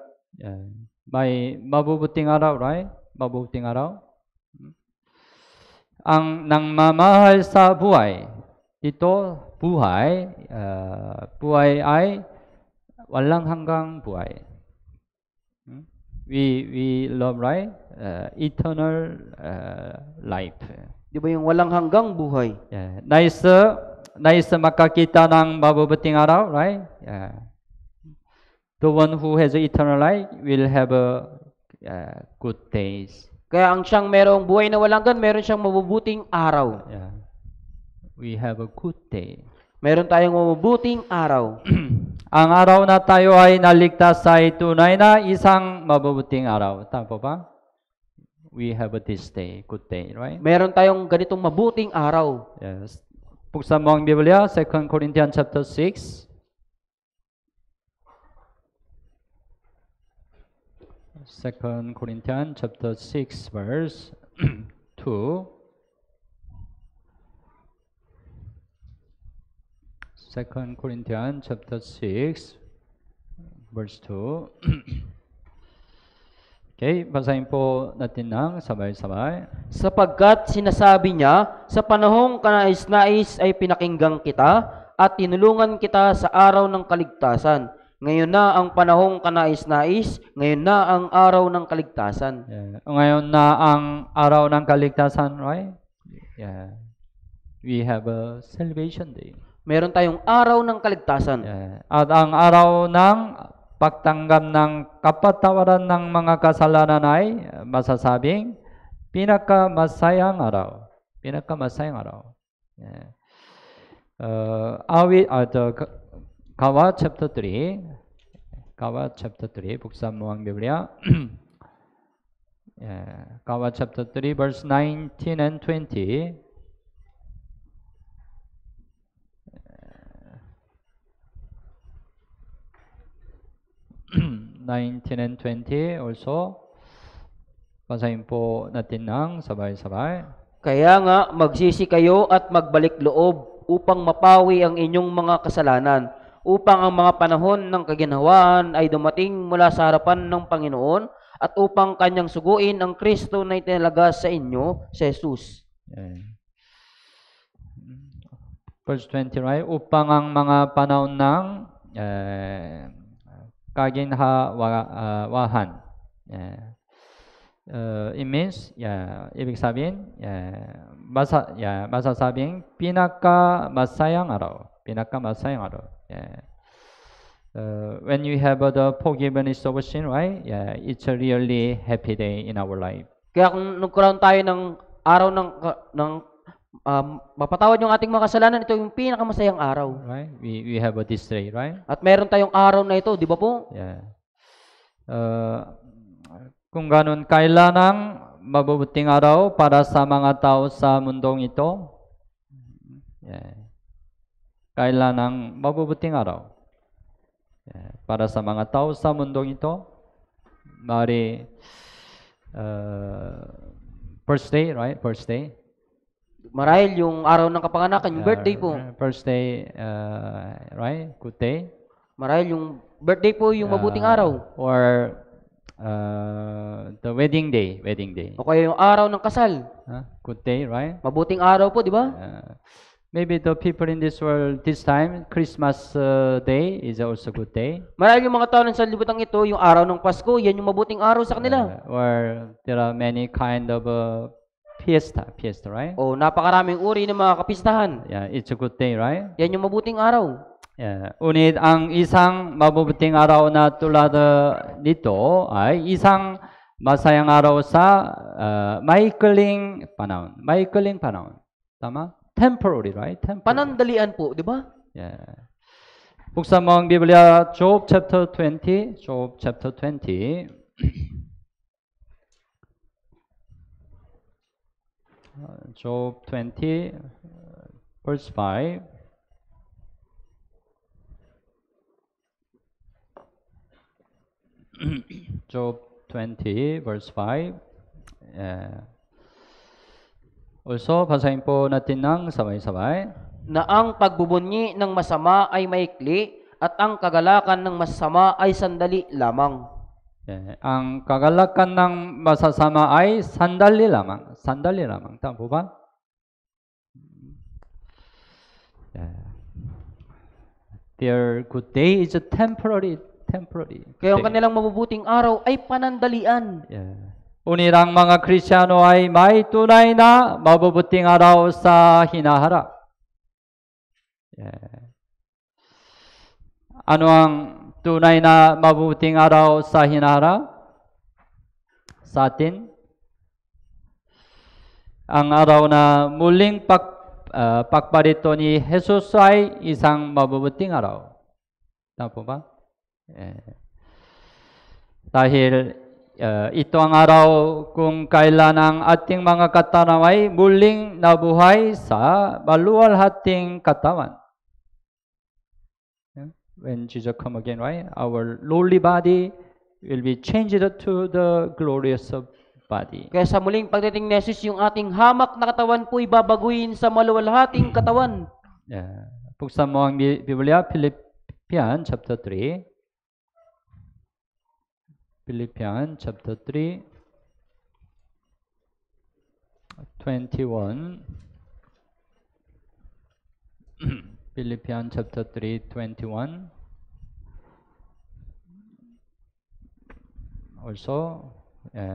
May mabubuting araw, right? Mabubuting araw. Ang nagmamahal sa buhay. Ito, buhay. Buhay ay walang hanggang buhay. We love, right? Eternal life. Di ba yung walang hanggang buhay? Nice makakita ng mabubuting araw, right? The one who has eternal life will have a good days. Kaya ang siyang merong buhay na walang hanggan, meron siyang mabubuting araw. We have a good day. Meron tayong mabubuting araw. Ang araw na tayo ay naligtas ay tunay na isang mabubuting araw. Tama po ba? We have this day, good day, right? Meron tayong ganitong mabuting araw. Yes. Buksan mo ang Biblia, 2 Corinthians chapter 6. 2 Corinthians chapter 6 verse 2. 2 Corinthians chapter 6 verse 2. Okay, basahin po natin ng sabay-sabay. Sapagkat sinasabi niya, sa panahong kanais-nais ay pinakinggan kita at tinulungan kita sa araw ng kaligtasan. Ngayon na ang panahong kanais-nais, ngayon na ang araw ng kaligtasan. Ngayon na ang araw ng kaligtasan, right? We have a salvation day. Meron tayong araw ng kaligtasan. At ang araw ng pagtanggap ng kapatawaran ng mga kasalanan ay masasabing pinakamasayang araw. Pinakamasayang araw. Gawa chapter 3. Gawa chapter 3. Buksan mo ang Biblia. Gawa chapter 3 verse 19 and 20. 19 and 20 also. Basahin po natin ng sabay-sabay. Kaya nga, magsisi kayo at magbalik loob upang mapawi ang inyong mga kasalanan, upang ang mga panahon ng kaginhawaan ay dumating mula sa harapan ng Panginoon, at upang kanyang suguin ang Kristo na itinalaga sa inyo, si Jesus. Verse 20, right? Upang ang mga panahon ng kaginhawahan. It means, ibig sabihin, masasabing pinakamasayang araw. Pinakamasayang araw. When you have the forgiveness of sin, right? It's a really happy day in our life. Kaya kung nagkaroon tayo ng araw ng mapatawad yung ating mga kasalanan, ito yung pinakamasayang araw. Right? We have this day, right? At meron tayong araw na ito, di ba po? Kung ganun, kailan ang mabubuting araw para sa mga tao sa mundong ito? Kailan ang mabubuting araw para sa mga tao sa mundong ito? Mari first day, right? First day. Marahil yung araw ng kapanganakan, yung birthday po. First day, right? Good day. Marahil yung birthday po yung mabuting araw. Or the wedding day. O kaya yung araw ng kasal. Good day, right? Mabuting araw po, di ba? Maybe the people in this world this time, Christmas day is also good day. Marahil yung mga tao sa libutan ito, yung araw ng Pasko, yan yung mabuting araw sa kanila. Or there are many kind of fiesta, right? O napakaraming uri ng mga kapistahan. It's a good day, right? Yan yung mabuting araw. Unit ang isang mabubuting araw na tulad nito ay isang masayang araw sa maikling panahon. Maikling panahon. Tama? Temporary, right? Temporary. Panandalian po, di ba? Buksan mo ang Biblia, Job chapter 20. Job chapter 20. Job 20, verse 5. Job 20, verse 5. Also, basahin po natin ng sabay-sabay. Na ang pagbubunyi ng masama ay maikli at ang kagalakan ng masama ay sandali lamang. Ang kagalakan ng masasama ay sandali lamang. Sandali lamang. Tama po ba? Their good day is temporary. Kaya ang kanilang mabubuting araw ay panandalian. Unirang mga Kristiyano ay may tunay na mabubuting araw sa hinaharap. Ano ang tunay na mabubuting araw sa hinaharap sa atin? Ang araw na muling pagparito ni Jesus ay isang mabubuting araw. Tama po ba? Dahil ito ang araw kung kailan ang ating mga katawan ay muling nabuhay sa maluwalhating katawan. When Jesus come again, right? Our lowly body will be changed to the glorious body. Kaya sa muling pagdating ni Jesus, yung ating hamak na katawan po ibabaguhin sa maluwalhating katawan. Buksan mo ang Biblia, Philippians chapter 3. Philippians chapter 3, 21. Philippians chapter 3, 21. Also,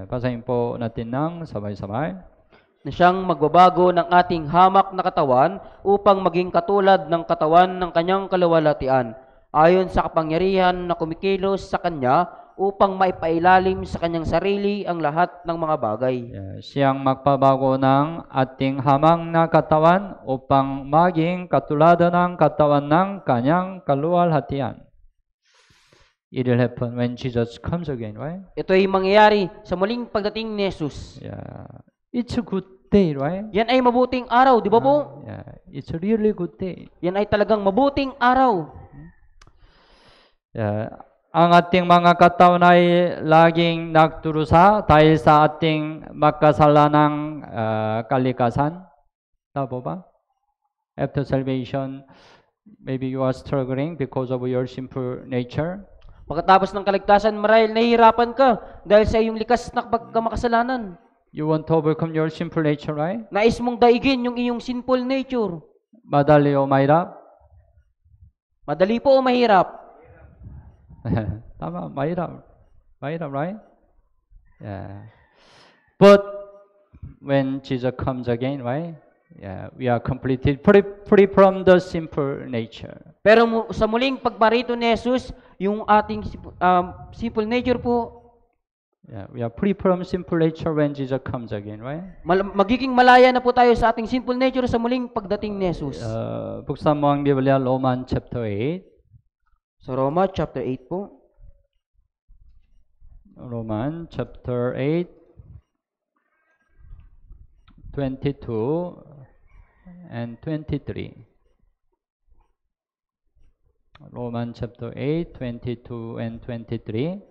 basahin po natin ng sabay-sabay. Na siyang magbabago ng ating hamak na katawan upang maging katulad ng katawan ng kanyang kaluwalhatian, ayon sa kapangyarihan na kumikilos sa kanya upang maipailalim sa kanyang sarili ang lahat ng mga bagay. Siyang magpabago ng ating hamang na katawan upang maging katulad ng katawan ng kanyang kaluwalhatian. It will happen when Jesus comes again, right? Ito ay mangyayari sa muling pagdating ni Jesus. It's a good day, right? Yan ay mabuting araw, di ba po? It's a really good day. Yan ay talagang mabuting araw. Ang ating mga katawan ay laging nagdurusa dahil sa ating magkasalanang kalikasan. Tama ba? After salvation, maybe you are struggling because of your sinful nature. Pagkatapos ng kaligtasan, marahil nahihirapan ka dahil sa iyong likas na pagkamakasalanan. You want to overcome your sinful nature, right? Nais mong daigin yung iyong sinful nature. Madali o mahirap? Madali po o mahirap? Tama, mahirap. Mahirap, right? But when Jesus comes again, right? We are completely free from the sinful nature. Pero sa muling pagparito ni Jesus, yung ating sinful nature po, we are free from sinful nature when Jesus comes again, right? Magiging malaya na po tayo sa ating sinful nature sa muling pagdating ni Jesus. Buksan mo ang Biblia, Romans chapter 8. Sa Roma chapter 8 po. Romans chapter 8, 22 and 23. Romans chapter 8, 22 and 23.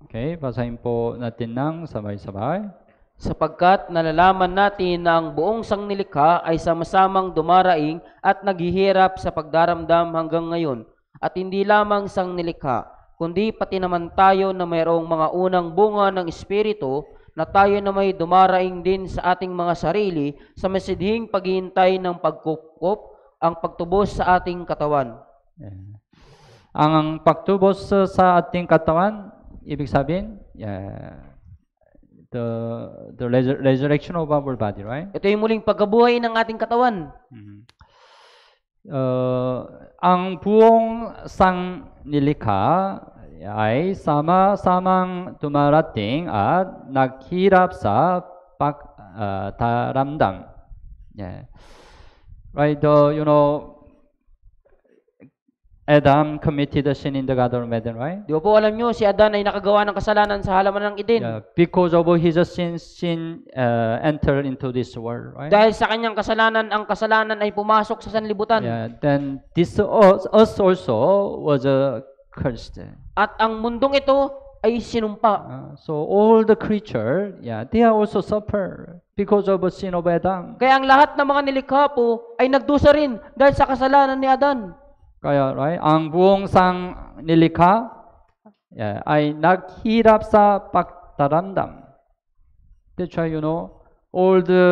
Okay, basahin po natin ng sabay-sabay. Sapagkat nalalaman natin na ang buong sangnilikha ay sama-samang dumaraing at naghihirap sa pagdaramdam hanggang ngayon. At hindi lamang sangnilikha, kundi pati naman tayo na mayroong mga unang bunga ng Espiritu, na tayo na may dumaraing din sa ating mga sarili sa masidhing paghihintay ng pagkupkop, ang pagtubos sa ating katawan. Ang pagtubos sa ating katawan, ibig sabihin, the resurrection of our body, right? Ito yung muling pagkabuhay ng ating katawan. Ang buong sangnilikha ay sama-samang dumarating at naghirap sa pagdaramdam. right? Adam committed a sin in the Garden of Eden, right? Di ba po alam nyo, si Adan ay nakagawa ng kasalanan sa halaman ng Eden. Yeah, because of his sin entered into this world, right? Dahil sa kanyang kasalanan, ang kasalanan ay pumasok sa sanlibutan. Yeah, then this us also was cursed. At ang mundong ito ay sinumpa. So all the creature, yeah, they are also suffer because of the sin of Adam. Kaya ang lahat ng mga nilikha po ay nagdusa rin dahil sa kasalanan ni Adan. Kaya, right? Ang buong sang nilikha ay naghirap sa pagtaramdam. That's why, all the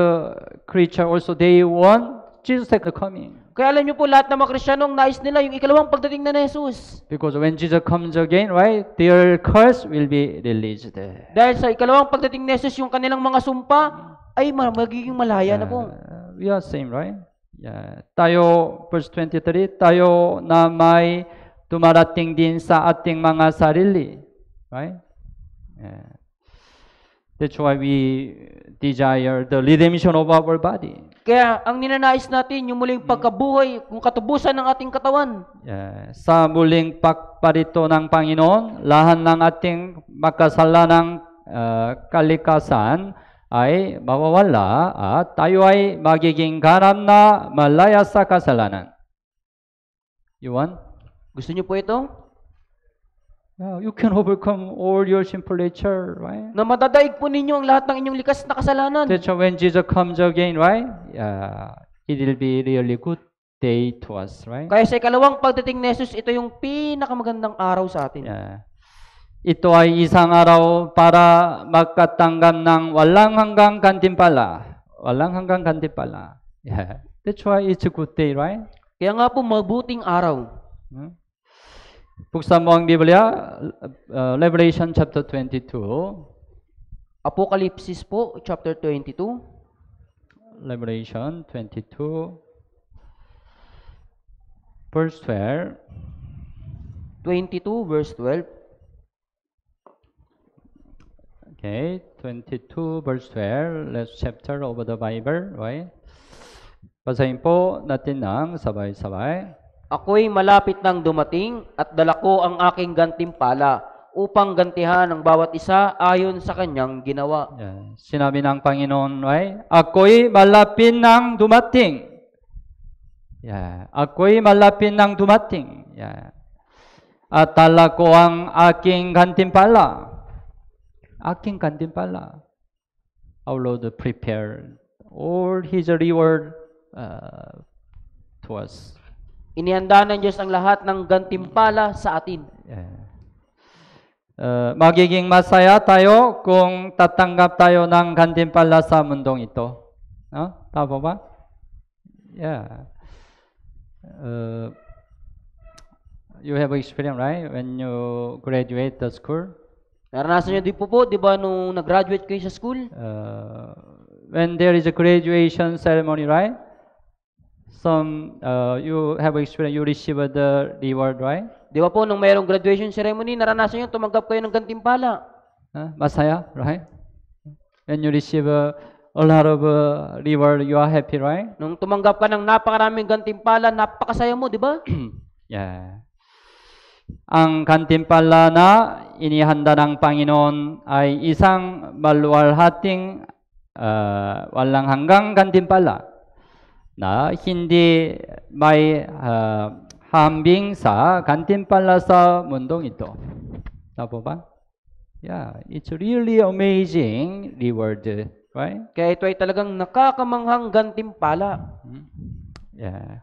creature also, they want Jesus' second coming. Kaya alam niyo po, lahat ng mga Kristiyanong nais nila yung ikalawang pagdating na ni Jesus. Because when Jesus comes again, right, their curse will be released. Dahil sa ikalawang pagdating ni Jesus, yung kanilang mga sumpa ay magiging malaya na po. We are same, right? Yeah. Tayo, verse 23, tayo na may dumarating din sa ating mga sarili. Right? Yeah. That's why we desire the redemption of our body. Kaya ang ninanais natin, yung muling pagkabuhay, yung katubusan ng ating katawan. Yeah. Sa muling pagparito ng Panginoon, lahat ng ating makasalanang kalikasan ay mawawala at tayo ay magiging ganap na malaya sa kasalanan. You want? Gusto niyo po ito? Yeah, you can overcome all your sinful nature, right? Na madadaig po ninyo ang lahat ng inyong likas na kasalanan. That's when Jesus comes again, right? Yeah, it will be really good day to us, right? Kaya sa ikalawang pagdating ni Jesus, ito yung pinakamagandang araw sa atin. Yeah. Ito ay isang araw para magkatanggap ng walang hanggang gantimpala. Walang hanggang gantimpala. Yeah. That's why it's a good day, right? Kaya nga po, mabuting araw. Buksan mo ang Biblia, Revelation chapter 22. Apokalipsis po, chapter 22. Revelation 22, verse 12. 22, verse 12. Okay, 22 verse 12, last chapter of the Bible, right? Basahin po natin ng sabay-sabay. Ako'y malapit nang dumating at dala ko ang aking gantimpala upang gantihan ang bawat isa ayon sa kanyang ginawa. Yeah. Sinabi ng Panginoon, right? Ako'y malapit nang dumating. Yeah. Ako'y malapit nang dumating. Yeah. At dala ko ang aking gantimpala. Aking gantimpala. Our Lord prepared all His reward to us. Inihanda ng Diyos ang lahat ng gantimpala sa atin. Yeah. Magiging masaya tayo kung tatanggap tayo ng gantimpala sa mundong ito. Tama ba? Yeah. You have experience, right? When you graduate the school. Naranasan niyo din po, di ba, nung nag-graduate kayo sa school? When there is a graduation ceremony, right? You have experience, you receive the reward, right? Di ba po, nung mayroong graduation ceremony, naranasan niyo tumanggap kayo ng gantimpala. Masaya, right? When you receive a lot of reward, you are happy, right? Nung tumanggap ka ng napakaraming gantimpala, napakasaya mo, di ba? Yeah. Ang gantimpala na inihanda ng Panginoon ay isang maluwalhating walang hanggang gantimpala na hindi may hambing sa gantimpala sa mundong ito. Tama ba? Yeah, it's really amazing reward, right? Kaya ito ay talagang nakakamanghang gantimpala. Yeah.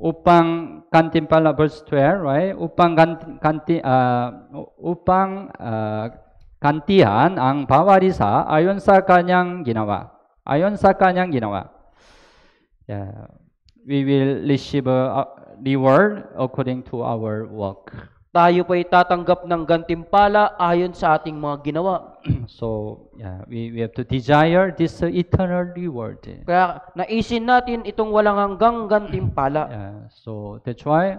Upang gantimpala, verse 12, right? Upang gantihan ang bawat isa ayon sa kanyang ginawa. Ayon sa kanyang ginawa. Yeah. We will receive a reward according to our work. Tayo po ay tatanggap ng gantimpala ayon sa ating mga ginawa. So, yeah, we have to desire this eternal reward. Kaya naisin natin itong walang hanggang gantimpala. Yeah, so that's why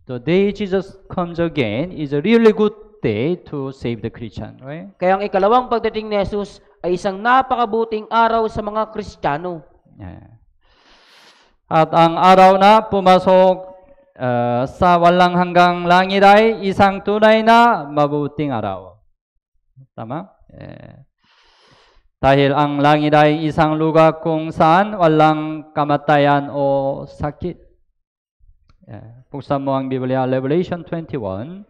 the day Jesus comes again is a really good day to save the Christian, right? Kaya ang ikalawang pagdating ni Jesus ay isang napakabuting araw sa mga Kristiyano. Yeah. At ang araw na pumasok sa walang hanggang langit ay isang tunay na mabuting araw. Tama? Dahil ang langit ay isang lugar kung saan walang kamatayan o sakit. Buksan mo ang Biblia, Revelation 21.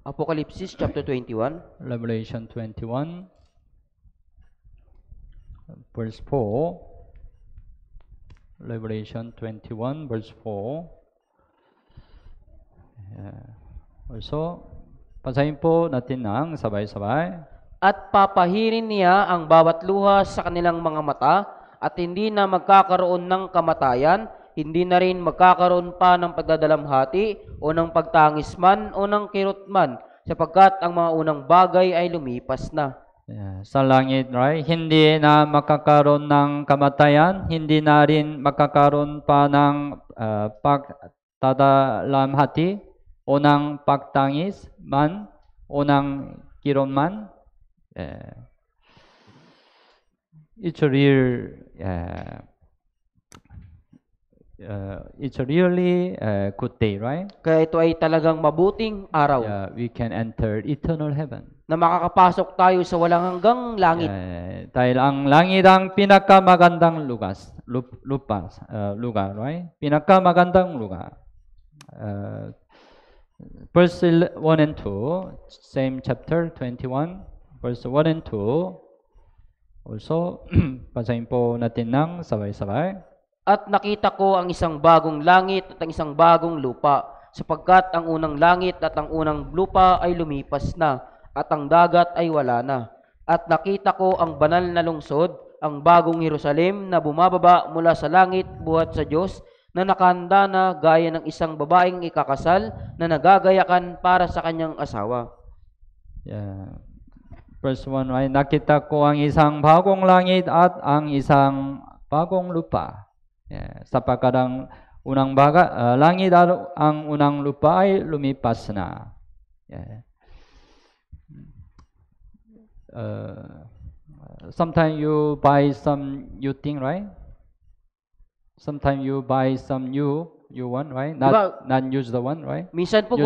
Apocalypse chapter 21. Revelation 21, verse 4. Revelation 21, verse 4. Also, basahin po natin ng sabay-sabay. At papahirin niya ang bawat luha sa kanilang mga mata, at hindi na magkakaroon ng kamatayan, hindi na rin magkakaroon pa ng pagdadalamhati, o ng pagtangis man, o ng kirot man, sapagkat ang mga unang bagay ay lumipas na. Sa langit, right? Hindi na makakaroon ng kamatayan, hindi na rin makakaroon pa ng pagdadalamhati, o ng pagtangis man, o ng kirot man. It's a real it's a really good day, right? Kaya ito ay talagang mabuting araw We can enter eternal heaven. na makakapasok tayo sa walang hanggang langit. Dahil ang langit ang pinakamagandang lugar, right? Pinakamagandang lugar. Verse 1 and 2, same chapter 21, verse 1 and 2. Also, basahin po natin ng sabay-sabay. At nakita ko ang isang bagong langit at ang isang bagong lupa, sapagkat ang unang langit at ang unang lupa ay lumipas na, at ang dagat ay wala na. At nakita ko ang banal na lungsod, ang bagong Jerusalem na bumababa mula sa langit buhat sa Diyos, na nakahanda na gaya ng isang babaeng ikakasal na nagagayakan para sa kanyang asawa. Verse 1, right? Nakita ko ang isang bagong langit at ang isang bagong lupa. Sapagkat ang unang langit at ang unang lupa ay lumipas na. Sometimes you buy some new thing, right? Sometimes you buy some new one, right? Not use the one, right? Minsan po,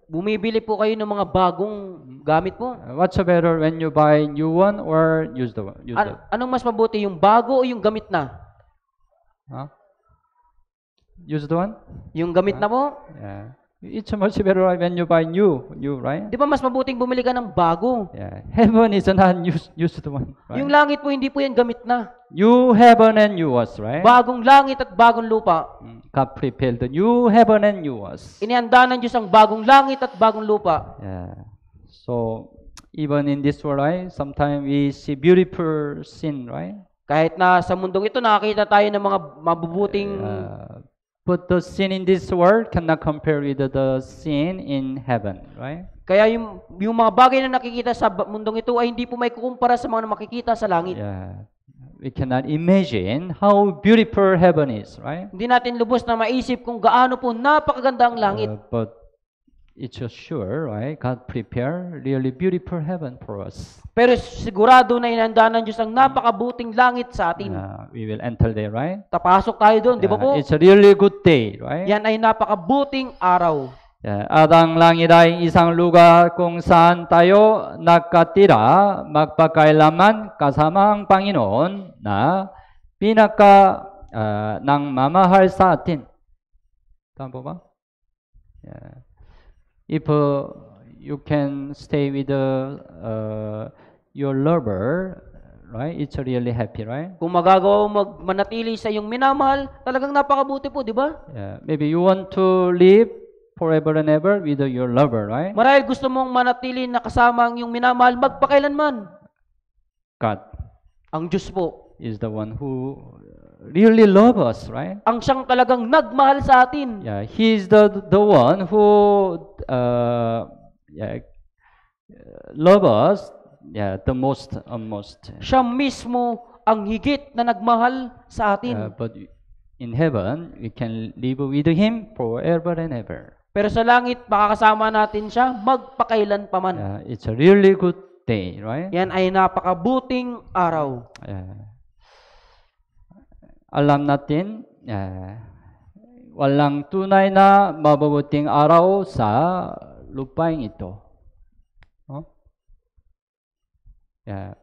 bumibili po kayo ng mga bagong gamit po. What's better when you buy new one or use the one? Anong mas mabuti, yung bago o yung gamit na? Use the one? Yung gamit na po? It's much better when you buy new, right? Di ba mas mabuting bumili ka ng bago? Heaven is not used one, right? Yung langit po, hindi po yan gamit na. New heaven and new earth, right? Bagong langit at bagong lupa. God prepared the new heaven and new earth. Inihanda ng Diyos ang bagong langit at bagong lupa. So, even in this world, right? Sometimes we see beautiful scene, right? Kahit na sa mundong ito, nakakita tayo ng mga mabubuting but the sin in this world cannot compare with the sin in heaven, right? Kaya yung mga bagay na nakikita sa mundong ito ay hindi po may kukumpara sa mga makikita sa langit. We cannot imagine how beautiful heaven is, right? Hindi natin lubos na maisip kung gaano po napakaganda ang langit. But it's sure, right? God prepare really beautiful heaven for us. Pero sigurado na inihanda ng Diyos ang napakabuting langit sa atin. We will enter there, right? Tapasok tayo doon, di ba po? It's a really good day, right? Yan ay napakabuting araw. At ang langit ay isang lugar kung saan tayo nakatira magpakailanman kasama ang Panginoon na nang mamahal sa atin. Tama po ba? If you can stay with your lover, right? It's really happy, right? Kung magagawa manatili sa iyong minamahal, talagang napakabuti po, di ba? Maybe you want to live forever and ever with your lover, right? Marahil gusto mong manatili na kasama ang iyong minamahal magpakailanman. God, ang Diyos po, is the one who really loves us, right? Ang siyang talagang nagmahal sa atin. He is the one who loves us, the most. Siya mismo ang higit na nagmahal sa atin. But in heaven, we can live with Him forever and ever. Pero sa langit, makakasama natin siya magpakailan pa man. It's a really good day, right? Yan ay napakabuting araw. alam natin, walang tunay na mabubuting araw sa lupain ito.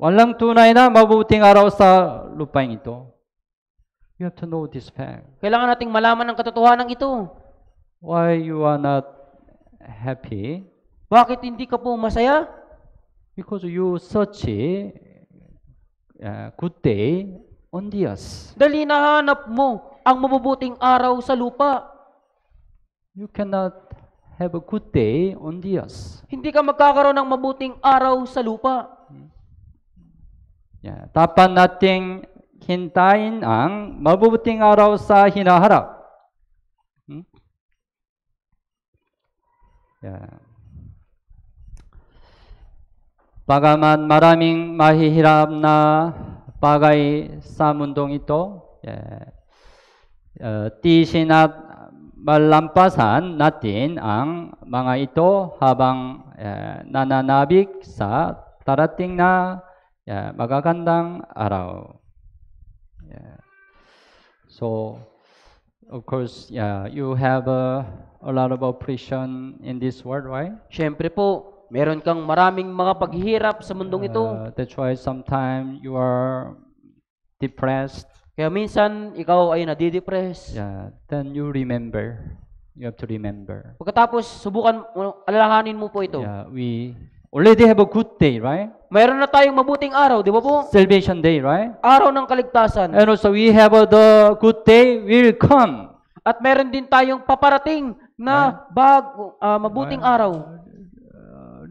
Walang tunay na mabubuting araw sa lupain ito. You have to know this fact. Kailangan nating malaman ang katotohanan ito. Why you are not happy? Bakit hindi ka po masaya? Because you search good day on the earth. Dahil hinahanap mo ang mabubuting araw sa lupa. You cannot have a good day on the earth. Hindi ka magkakaroon ng mabuting araw sa lupa. Dapat nating hintayin ang mabubuting araw sa hinaharap. Bagaman maraming mahihirap na bagay sa mundong ito, tiisin at malampasan natin ang mga ito habang nananabik sa darating na magagandang araw. So, of course, you have a lot of oppression in this world, right? Siyempre po, meron kang maraming mga paghihirap sa mundong ito. That's why sometimes you are depressed. Kaya minsan, ikaw ay nadidepress. Then you remember. You have to remember. Pagkatapos, subukan, alalahanin mo po ito. We already have a good day, right? Mayroon na tayong mabuting araw, di ba po? Salvation day, right? Araw ng kaligtasan. And also we have the good day will come. At meron din tayong paparating na mabuting araw.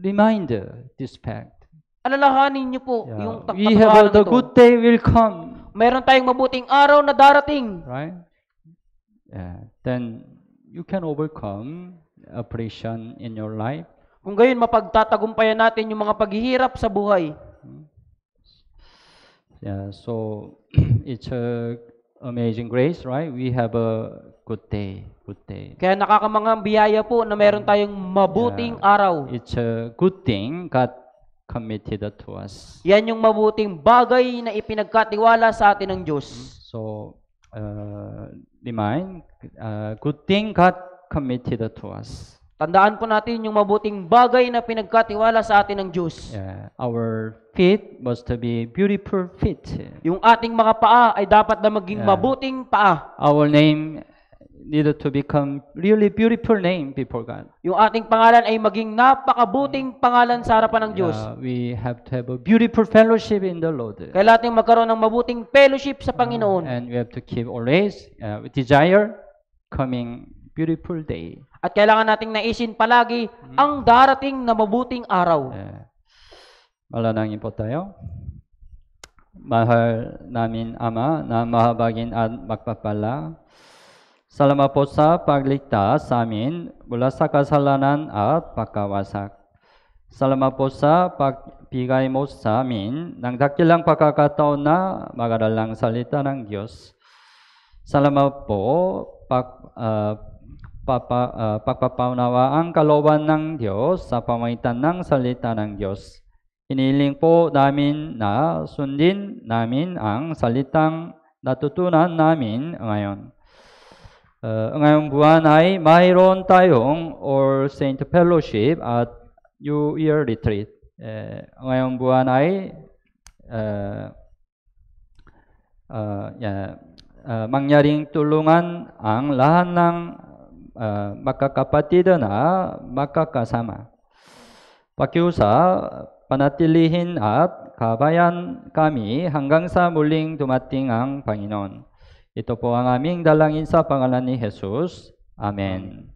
Remind this fact. Alalahanin niyo po yung We have the good day will come. Meron tayong mabuting araw na darating. Right? Then you can overcome oppression in your life. Kung gayon, mapagtatagumpayan natin yung mga paghihirap sa buhay. So it's a amazing grace, right? We have a good day. Good day. Kaya nakakamangang biyaya po na meron tayong mabuting araw. It's a good thing God committed to us. Yan yung mabuting bagay na ipinagkatiwala sa atin ng Diyos. So, remind, good thing God committed to us. Tandaan po natin yung mabuting bagay na pinagkatiwala sa atin ng Diyos. Our feet must be beautiful feet. Yung ating mga paa ay dapat na maging mabuting paa. Our name needed to become really beautiful name before God. Yung ating pangalan ay maging napakabuting pangalan sa harapan ng Diyos. We have to have a beautiful fellowship in the Lord. Kailangan natin magkaroon ng mabuting fellowship sa Panginoon. And we have to keep always desire coming beautiful day. At kailangan nating naisin palagi ang darating na mabuting araw. Manalangin po tayo. Mahal namin Ama na mahabagin at magpapala. Salamat po sa pagligtas sa amin mula sa kasalanan at pagkawasak. Salamat po sa pagbigay mo sa amin ng dakilang pagkakataon na mag-aral ng salita ng Diyos. Salamat po pagpapaunawa ang kalooban ng Diyos sa pamamagitan ng salita ng Diyos. Hiniling po namin na sundin namin ang salitang natutunan namin ngayon. Ngayong buwan ay mayroon tayong All Saint Fellowship at New Year Retreat. Ngayong buwan ay mangyaring tulungan ang lahat ng magkakapatid na magkakasama. Pakiusa, panatilihin at kabayan kami hanggang sa muling dumating ang Panginoon. Ito po ang aming dalangin sa pangalan ni Jesus. Amen.